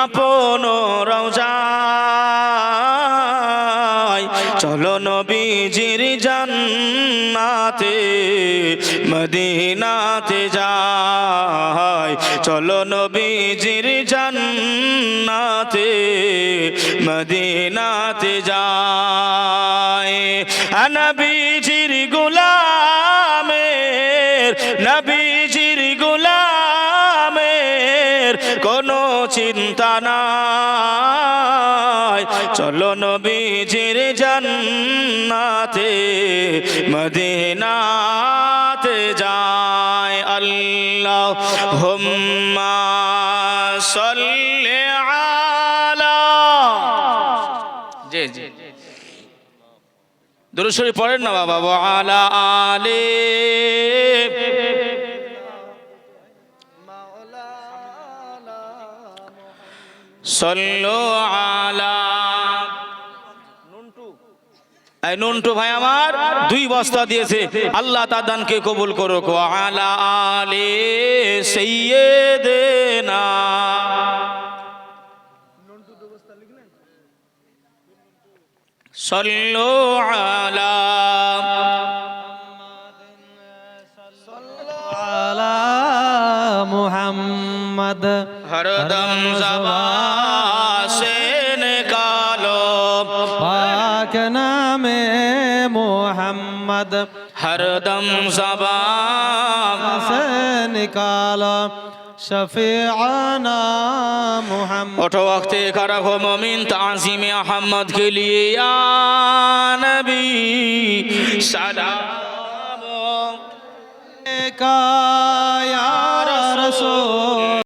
আপন রওজায়। চলো নবীজির জান্নাতে মদিনাতে যাই, চলো নবীজির জান্নাতে মদিনাতে যাই। নবীজির গোলামের, নবীজির গোলামের কোনো চিন্তা নাই, চলো নবীজির জান্নাতে মদিনাতে যাই। আল্লাহুম্মা সাল্লি আলা, জি জি দুরূদ শরীফ পড়েন না বাবা, ওয়া আলা আলি সাল্লু আলা। নুন এই নন্টু ভাই আমার 2 বস্তা দিয়েছে, আল্লাহ তার দানকে কবুল করুক। ওয়া আলা আলি সাইয়্যিদিনা, সাল্লু আলা আলা মুহাম্মদ হরদম ज़बान से निकालो, पाक नामे मोहम्मद हरदम ज़बान से निकाला शफीआना मोहम्मद। उठो वक्त खड़ा हो मोमिन, ताज़ीम अहमद के लिए या नबी सलाम का या रसूल